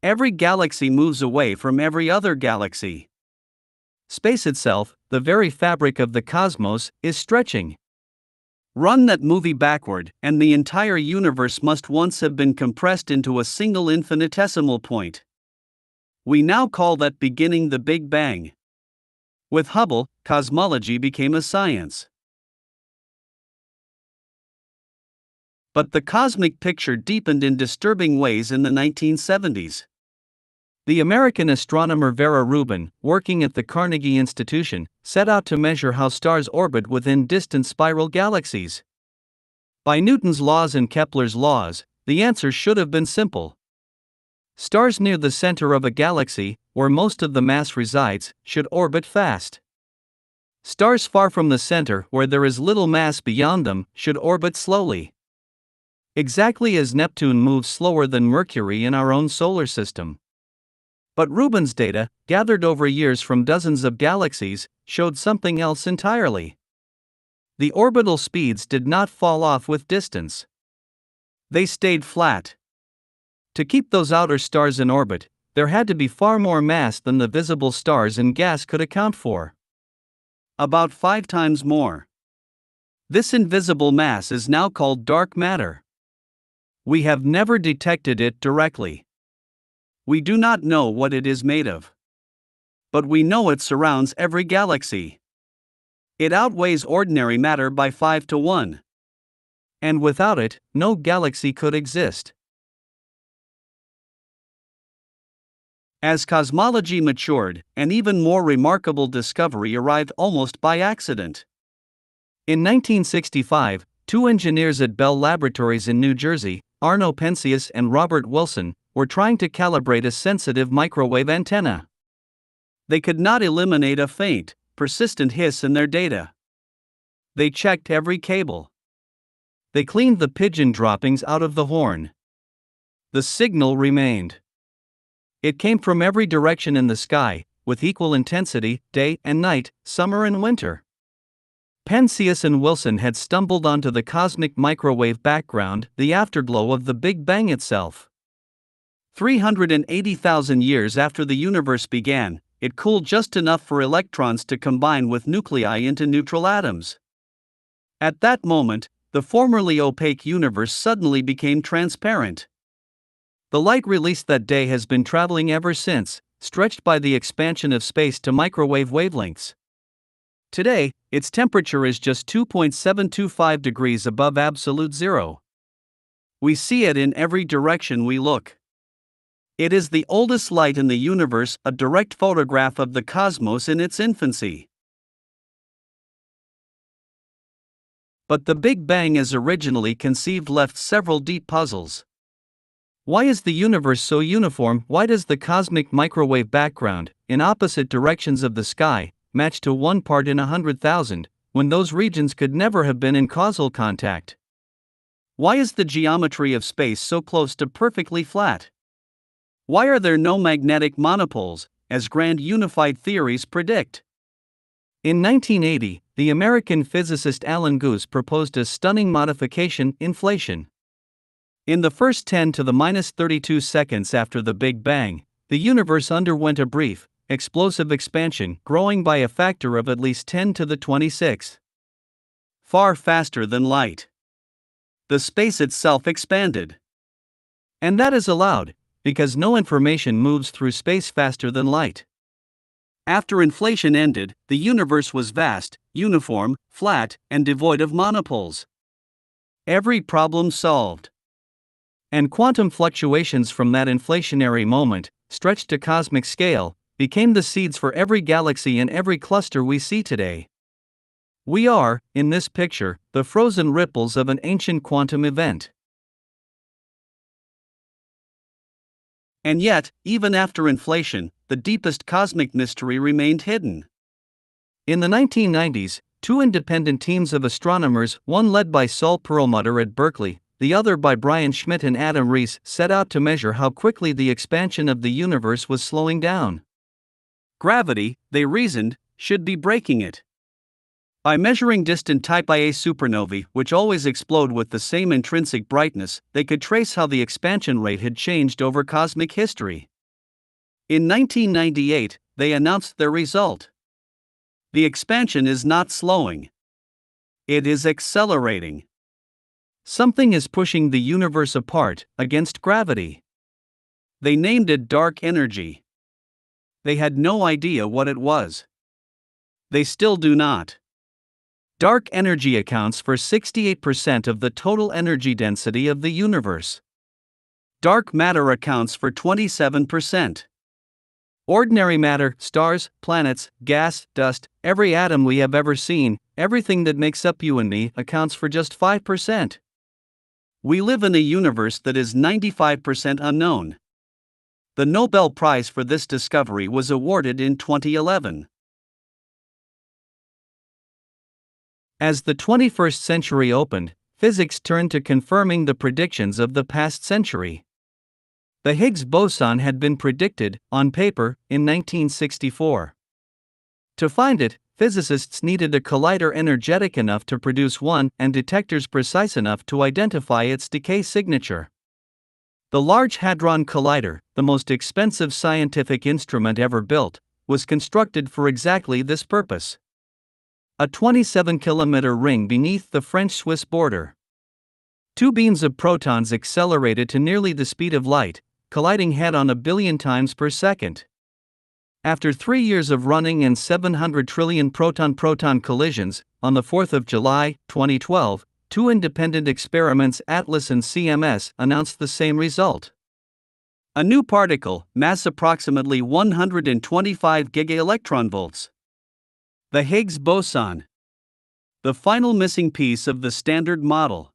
S2: Every galaxy moves away from every other galaxy. Space itself, the very fabric of the cosmos, is stretching. Run that movie backward, and the entire universe must once have been compressed into a single infinitesimal point. We now call that beginning the Big Bang. With Hubble, cosmology became a science. But the cosmic picture deepened in disturbing ways in the 1970s. The American astronomer Vera Rubin, working at the Carnegie Institution, set out to measure how stars orbit within distant spiral galaxies. By Newton's laws and Kepler's laws, the answer should have been simple. Stars near the center of a galaxy, where most of the mass resides, should orbit fast. Stars far from the center, where there is little mass beyond them, should orbit slowly. Exactly as Neptune moves slower than Mercury in our own solar system. But Rubin's data, gathered over years from dozens of galaxies, showed something else entirely. The orbital speeds did not fall off with distance. They stayed flat. To keep those outer stars in orbit, there had to be far more mass than the visible stars and gas could account for. About 5 times more. This invisible mass is now called dark matter. We have never detected it directly. We do not know what it is made of. But we know it surrounds every galaxy. It outweighs ordinary matter by 5 to 1. And without it, no galaxy could exist. As cosmology matured, an even more remarkable discovery arrived almost by accident. In 1965, 2 engineers at Bell Laboratories in New Jersey, Arno Penzias and Robert Wilson, were trying to calibrate a sensitive microwave antenna. They could not eliminate a faint, persistent hiss in their data. They checked every cable. They cleaned the pigeon droppings out of the horn. The signal remained. It came from every direction in the sky, with equal intensity, day and night, summer and winter. Penzias and Wilson had stumbled onto the cosmic microwave background, the afterglow of the Big Bang itself. 380,000 years after the universe began, it cooled just enough for electrons to combine with nuclei into neutral atoms. At that moment, the formerly opaque universe suddenly became transparent. The light released that day has been traveling ever since, stretched by the expansion of space to microwave wavelengths. Today, its temperature is just 2.725 degrees above absolute zero. We see it in every direction we look. It is the oldest light in the universe, a direct photograph of the cosmos in its infancy. But the Big Bang as originally conceived left several deep puzzles. Why is the universe so uniform? Why does the cosmic microwave background, in opposite directions of the sky, match to 1 part in 100,000, when those regions could never have been in causal contact? Why is the geometry of space so close to perfectly flat? Why are there no magnetic monopoles, as grand unified theories predict? In 1980, the American physicist Alan Guth proposed a stunning modification: inflation. In the first 10 to the minus 32 seconds after the Big Bang, the universe underwent a brief, explosive expansion, growing by a factor of at least 10 to the 26. far faster than light. The space itself expanded.
S1: And that is allowed, because no information moves through space faster than light.
S2: After inflation ended, the universe was vast, uniform, flat, and devoid of monopoles. Every problem solved.
S1: And quantum fluctuations from that inflationary moment, stretched to cosmic scale, became the seeds for every galaxy and every cluster we see today. We are, in this picture, the frozen ripples of an ancient quantum event.
S2: And yet, even after inflation, the deepest cosmic mystery remained hidden.
S1: In the 1990s, two independent teams of astronomers, one led by Saul Perlmutter at Berkeley, the other by Brian Schmidt and Adam Rees, set out to measure how quickly the expansion of the universe was slowing down.
S2: Gravity, they reasoned, should be breaking it. By measuring distant Type Ia supernovae, which always explode with the same intrinsic brightness, they could trace how the expansion rate had changed over cosmic history. In 1998, they announced their result. The expansion is not slowing. It is accelerating.
S1: Something is pushing the universe apart, against gravity.
S2: They named it dark energy. They had no idea what it was. They still do not.
S1: Dark energy accounts for 68% of the total energy density of the universe.
S2: Dark matter accounts for 27%.
S1: Ordinary matter, stars, planets, gas, dust, every atom we have ever seen, everything that makes up you and me, accounts for just 5%.
S2: We live in a universe that is 95% unknown. The Nobel Prize for this discovery was awarded in 2011.
S1: As the 21st century opened, physics turned to confirming the predictions of the past century. The Higgs boson had been predicted, on paper, in 1964. To find it, physicists needed a collider energetic enough to produce one and detectors precise enough to identify its decay signature. The Large Hadron Collider, the most expensive scientific instrument ever built, was constructed for exactly this purpose. A 27-kilometer ring beneath the French-Swiss border. Two beams of protons accelerated to nearly the speed of light, colliding head-on 1 billion times per second. After 3 years of running and 700 trillion proton-proton collisions, on the 4th of July, 2012, two independent experiments, ATLAS and CMS, announced the same result. A new particle, mass approximately 125 gigaelectronvolts. The Higgs boson. The final missing piece of the Standard Model.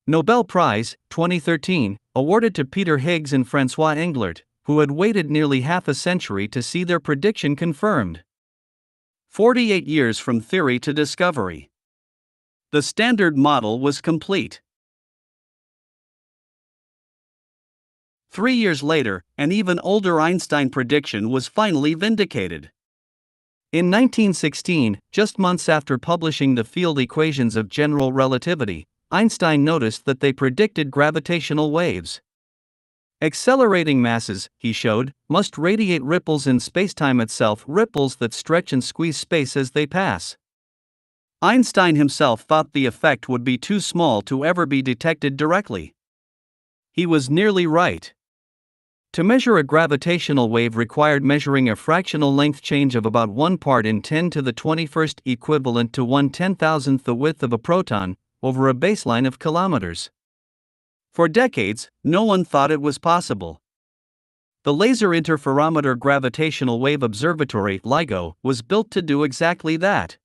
S1: Nobel Prize, 2013, awarded to Peter Higgs and François Englert, who had waited nearly half a century to see their prediction confirmed. 48 years from theory to discovery. The Standard Model was complete. 3 years later, an even older Einstein prediction was finally vindicated. In 1916, just months after publishing the field equations of general relativity, Einstein noticed that they predicted gravitational waves. Accelerating masses, he showed, must radiate ripples in spacetime itself, ripples that stretch and squeeze space as they pass. Einstein himself thought the effect would be too small to ever be detected directly. He was nearly right. To measure a gravitational wave required measuring a fractional length change of about 1 part in 10 to the 21st, equivalent to 1/10,000th the width of a proton, over a baseline of kilometers. For decades, no one thought it was possible. The Laser Interferometer Gravitational Wave Observatory (LIGO) was built to do exactly that.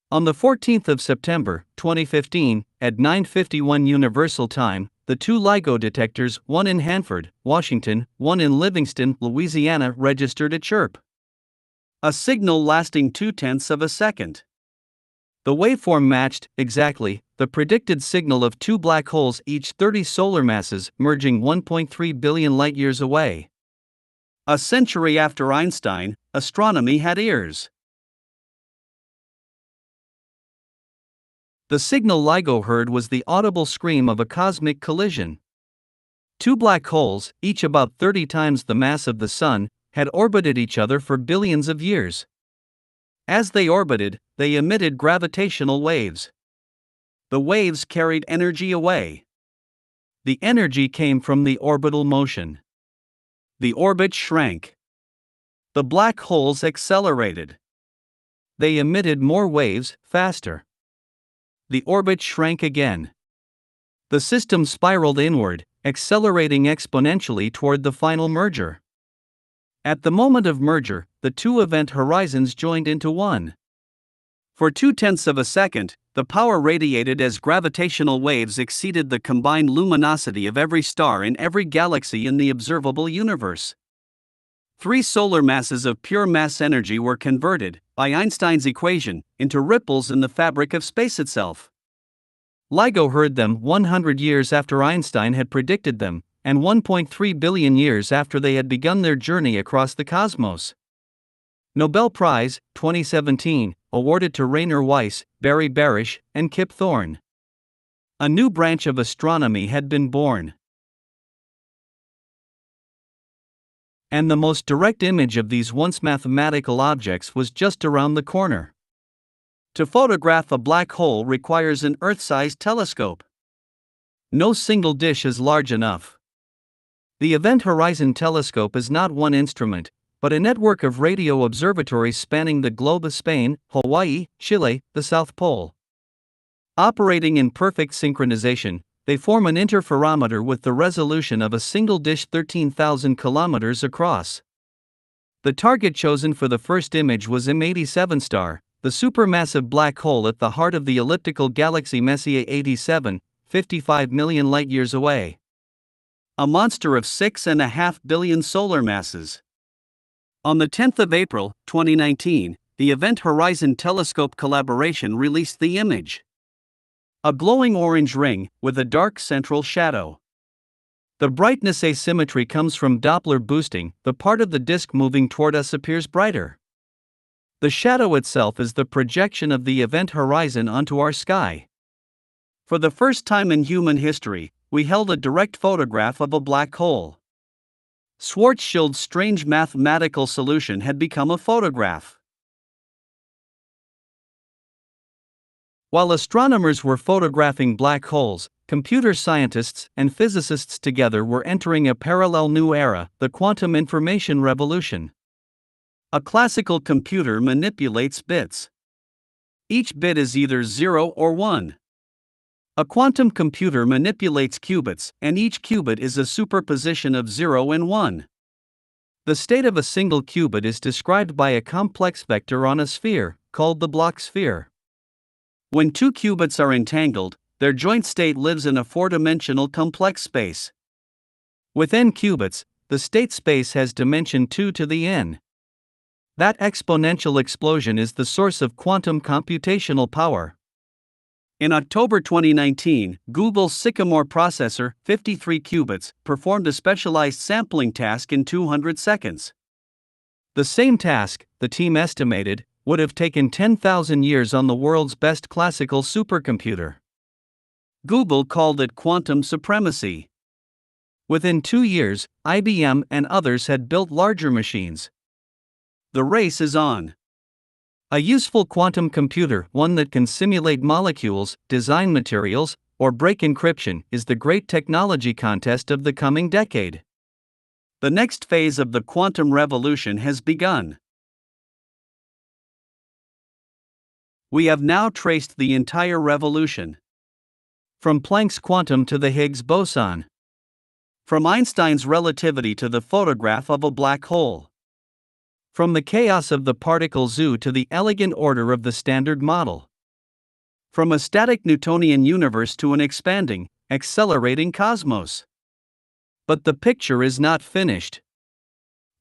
S1: On the 14th of September, 2015, at 9:51 Universal Time, the two LIGO detectors, one in Hanford, Washington, one in Livingston, Louisiana, registered a chirp. A signal lasting 0.2 of a second. The waveform matched, exactly, the predicted signal of two black holes, each 30 solar masses, merging 1.3 billion light-years away. A century after Einstein, astronomy had ears. The signal LIGO heard was the audible scream of a cosmic collision. Two black holes, each about 30 times the mass of the Sun, had orbited each other for billions of years.
S2: As they orbited, they emitted gravitational waves. The waves carried energy away. The energy came from the orbital motion. The orbit shrank. The black holes accelerated. They emitted more waves, faster. The orbit shrank again. The system spiraled inward, accelerating exponentially toward the final merger. At the moment of merger, the two event horizons joined into one. For 0.2 of a second, the power radiated as gravitational waves exceeded the combined luminosity of every star in every galaxy in the observable universe. 3 solar masses of pure mass energy were converted, by Einstein's equation, into ripples in the fabric of space itself. LIGO heard them 100 years after Einstein had predicted them, and 1.3 billion years after they had begun their journey across the cosmos. Nobel Prize, 2017, awarded to Rainer Weiss, Barry Barish, and Kip Thorne. A new branch of astronomy had been born. And the most direct image of these once mathematical objects was just around the corner. To photograph a black hole requires an Earth-sized telescope. No single dish is large enough. The Event Horizon Telescope is not one instrument, but a network of radio observatories spanning the globe of Spain, Hawaii, Chile, the South Pole. Operating in perfect synchronization, they form an interferometer with the resolution of a single dish 13,000 kilometers across. The target chosen for the first image was M87 star, the supermassive black hole at the heart of the elliptical galaxy Messier 87, 55 million light-years away. A monster of 6.5 billion solar masses. On the 10th of April, 2019, the Event Horizon Telescope collaboration released the image. A glowing orange ring, with a dark central shadow. The brightness asymmetry comes from Doppler boosting, the part of the disk moving toward us appears brighter. The shadow itself is the projection of the event horizon onto our sky. For the first time in human history, we held a direct photograph of a black hole. Schwarzschild's strange mathematical solution had become a photograph. While astronomers were photographing black holes, computer scientists and physicists together were entering a parallel new era, the quantum information revolution. A classical computer manipulates bits. Each bit is either 0 or 1. A quantum computer manipulates qubits, and each qubit is a superposition of 0 and 1. The state of a single qubit is described by a complex vector on a sphere, called the Bloch sphere. When two qubits are entangled, their joint state lives in a four-dimensional complex space. With n qubits, the state space has dimension 2 to the n. That exponential explosion is the source of quantum computational power. In October 2019, Google's Sycamore processor, 53 qubits, performed a specialized sampling task in 200 seconds. The same task, the team estimated, would have taken 10,000 years on the world's best classical supercomputer. Google called it quantum supremacy. Within 2 years, IBM and others had built larger machines. The race is on. A useful quantum computer, one that can simulate molecules, design materials, or break encryption, is the great technology contest of the coming decade. The next phase of the quantum revolution has begun. We have now traced the entire revolution. From Planck's quantum to the Higgs boson. From Einstein's relativity to the photograph of a black hole. From the chaos of the particle zoo to the elegant order of the Standard Model. From a static Newtonian universe to an expanding, accelerating cosmos. But the picture is not finished.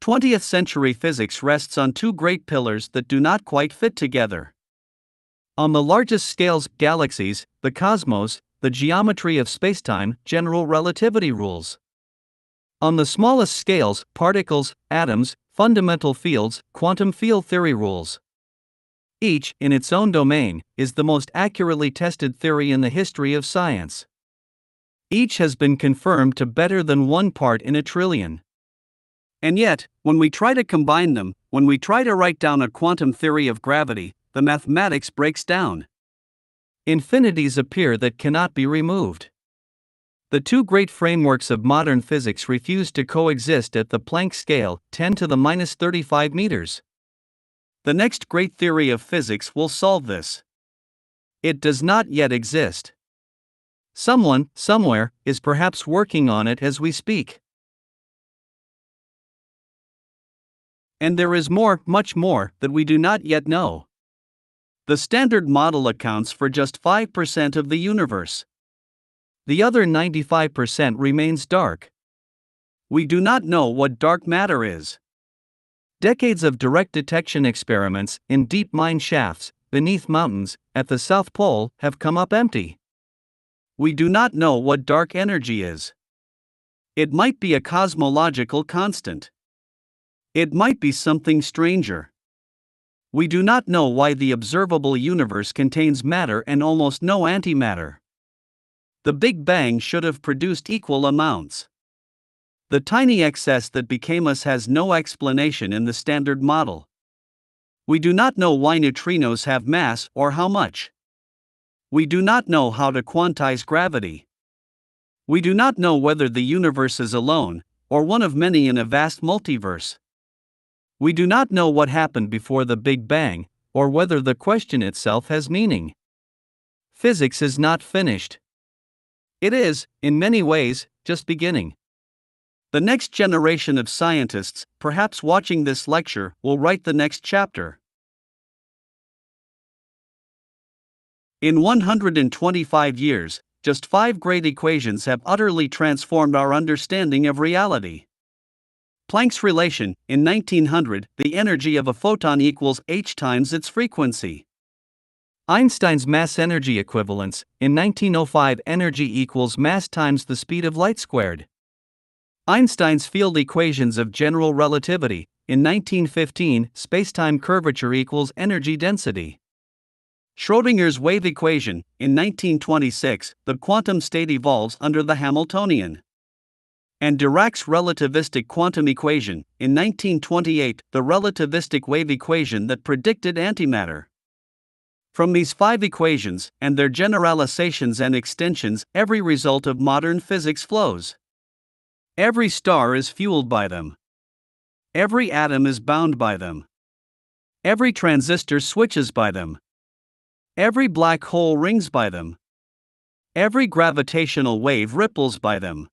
S2: 20th century physics rests on two great pillars that do not quite fit together. On the largest scales, galaxies, the cosmos, the geometry of spacetime, general relativity rules. On the smallest scales, particles, atoms, fundamental fields, quantum field theory rules. Each, in its own domain, is the most accurately tested theory in the history of science. Each has been confirmed to better than 1 part in a trillion. And yet, when we try to combine them, when we try to write down a quantum theory of gravity, the mathematics breaks down.
S1: Infinities appear that cannot be removed. The two great frameworks of modern physics refuse to coexist at the Planck scale, 10 to the minus 35 meters. The next great theory of physics will solve this. It does not yet exist. Someone, somewhere, is perhaps working on it as we speak. And there is more, much more, that we do not yet know. The Standard Model accounts for just 5% of the universe. The other 95% remains dark. We do not know what dark matter is. Decades of direct detection experiments in deep mine shafts, beneath mountains, at the South Pole, have come up empty. We do not know what dark energy is. It might be a cosmological constant. It might be something stranger. We do not know why the observable universe contains matter and almost no antimatter. The Big Bang should have produced equal amounts. The tiny excess that became us has no explanation in the Standard Model. We do not know why neutrinos have mass or how much. We do not know how to quantize gravity. We do not know whether the universe is alone, or one of many in a vast multiverse. We do not know what happened before the Big Bang, or whether the question itself has meaning. Physics is not finished. It is, in many ways, just beginning. The next generation of scientists, perhaps watching this lecture, will write the next chapter. In 125 years, just 5 great equations have utterly transformed our understanding of reality. Planck's relation: in 1900, the energy of a photon equals h times its frequency. Einstein's mass-energy equivalence: in 1905, energy equals mass times the speed of light squared. Einstein's field equations of general relativity: in 1915, spacetime curvature equals energy density. Schrödinger's wave equation: in 1926, the quantum state evolves under the Hamiltonian. And Dirac's relativistic quantum equation: in 1928, the relativistic wave equation that predicted antimatter. From these 5 equations, and their generalizations and extensions, every result of modern physics flows. Every star is fueled by them. Every atom is bound by them. Every transistor switches by them. Every black hole rings by them. Every gravitational wave ripples by them.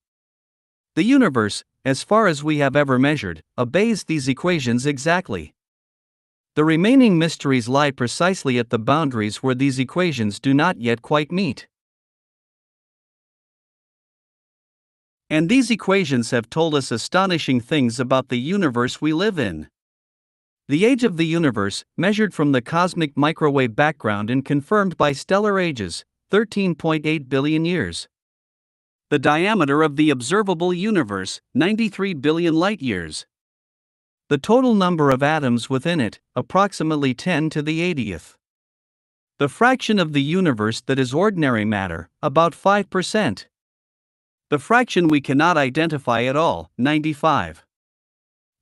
S1: The universe, as far as we have ever measured, obeys these equations exactly. The remaining mysteries lie precisely at the boundaries where these equations do not yet quite meet. And these equations have told us astonishing things about the universe we live in. The age of the universe, measured from the cosmic microwave background and confirmed by stellar ages, 13.8 billion years. The diameter of the observable universe, 93 billion light-years. The total number of atoms within it, approximately 10 to the 80th. The fraction of the universe that is ordinary matter, about 5%. The fraction we cannot identify at all, 95.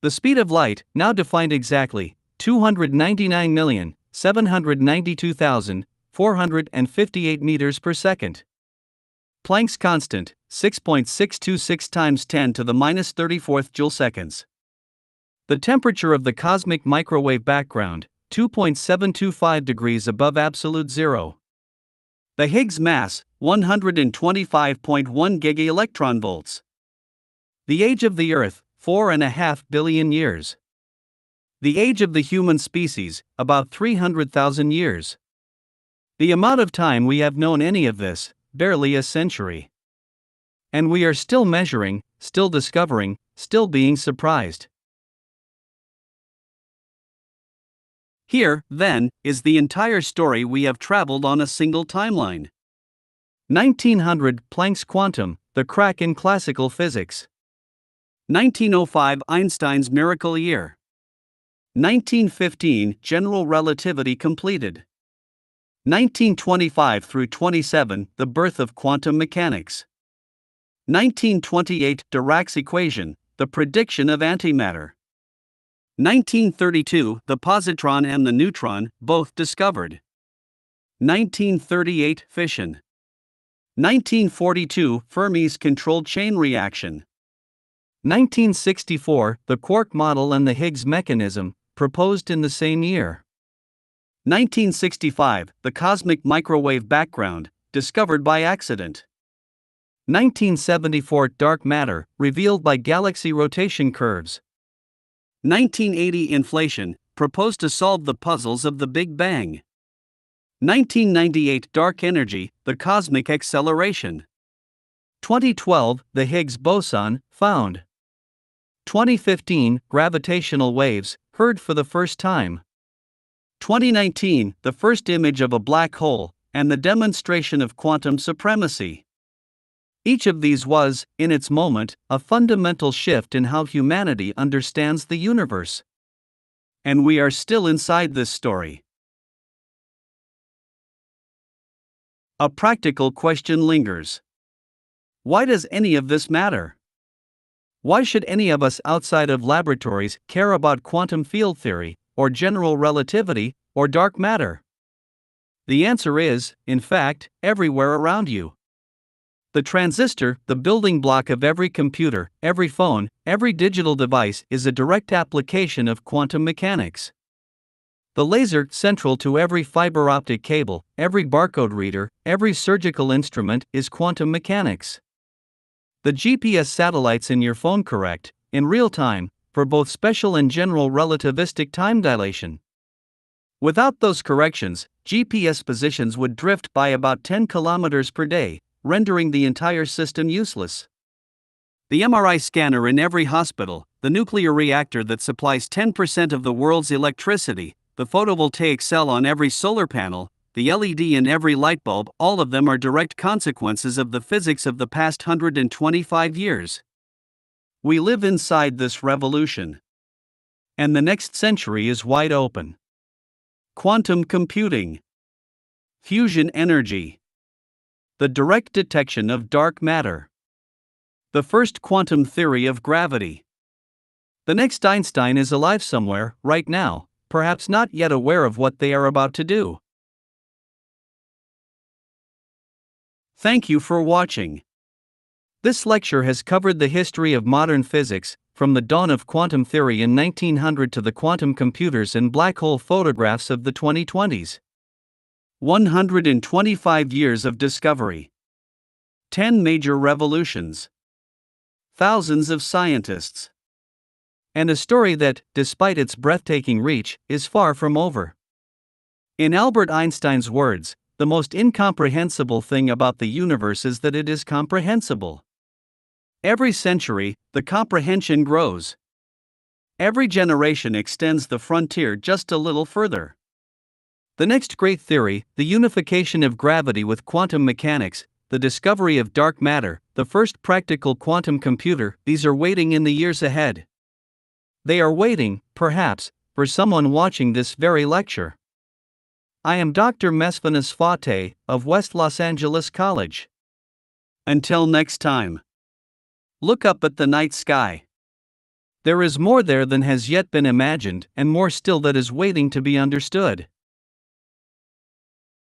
S1: The speed of light, now defined exactly, 299,792,458 meters per second. Planck's constant, 6.626 times 10 to the minus 34th joule-seconds. The temperature of the cosmic microwave background, 2.725 degrees above absolute zero. The Higgs mass, 125.1 gigaelectronvolts. The age of the Earth, 4.5 billion years. The age of the human species, about 300,000 years. The amount of time we have known any of this, barely a century. And we are still measuring, still discovering, still being surprised. Here, then, is the entire story we have traveled on a single timeline. 1900, Planck's quantum, the crack in classical physics. 1905, Einstein's miracle year. 1915, general relativity completed. 1925 through 27, the birth of quantum mechanics. 1928, Dirac's equation, the prediction of antimatter.
S2: 1932, the positron and the neutron, both discovered. 1938, fission. 1942, Fermi's controlled chain reaction.
S1: 1964, the quark model and the Higgs mechanism, proposed in the same year.
S2: 1965, the cosmic microwave background, discovered by accident.
S1: 1974, dark matter, revealed by galaxy rotation curves.
S2: 1980, inflation, proposed to solve the puzzles of the Big Bang. 1998, dark energy, the cosmic acceleration.
S1: 2012, the Higgs boson, found. 2015, gravitational waves, heard for the first time.
S2: 2019, the first image of a black hole, and the demonstration of quantum supremacy.
S1: Each of these was, in its moment, a fundamental shift in how humanity understands the universe.
S2: And we are still inside this story. A practical question lingers. Why does any of this matter?
S1: Why should any of us outside of laboratories care about quantum field theory, or general relativity, or dark matter? The answer is, in fact, everywhere around you. The transistor, the building block of every computer, every phone, every digital device, is a direct application of quantum mechanics. The laser, central to every fiber optic cable, every barcode reader, every surgical instrument, is quantum mechanics. The GPS satellites in your phone correct, in real time, for both special and general relativistic time dilation. Without those corrections, GPS positions would drift by about 10 kilometers per day, rendering the entire system useless. The MRI scanner in every hospital, the nuclear reactor that supplies 10% of the world's electricity, the photovoltaic cell on every solar panel, the LED in every light bulb, all of them are direct consequences of the physics of the past 125 years. We live inside this revolution. And the next century is wide open. Quantum computing. Fusion energy. The direct detection of dark matter. The first quantum theory of gravity. The next Einstein is alive somewhere, right now, perhaps not yet aware of what they are about to do. Thank you for watching. This lecture has covered the history of modern physics, from the dawn of quantum theory in 1900 to the quantum computers and black hole photographs of the 2020s. 125 years of discovery. 10 major revolutions. Thousands of scientists. And a story that, despite its breathtaking reach, is far from over. In Albert Einstein's words, the most incomprehensible thing about the universe is that it is comprehensible. Every century, the comprehension grows. Every generation extends the frontier just a little further. The next great theory, the unification of gravity with quantum mechanics, the discovery of dark matter, the first practical quantum computer, these are waiting in the years ahead. They are waiting, perhaps, for someone watching this very lecture. I am Dr. Mesfin Asfaw of West Los Angeles College. Until next time. Look up at the night sky. There is more there than has yet been imagined, and more still that is waiting to be understood.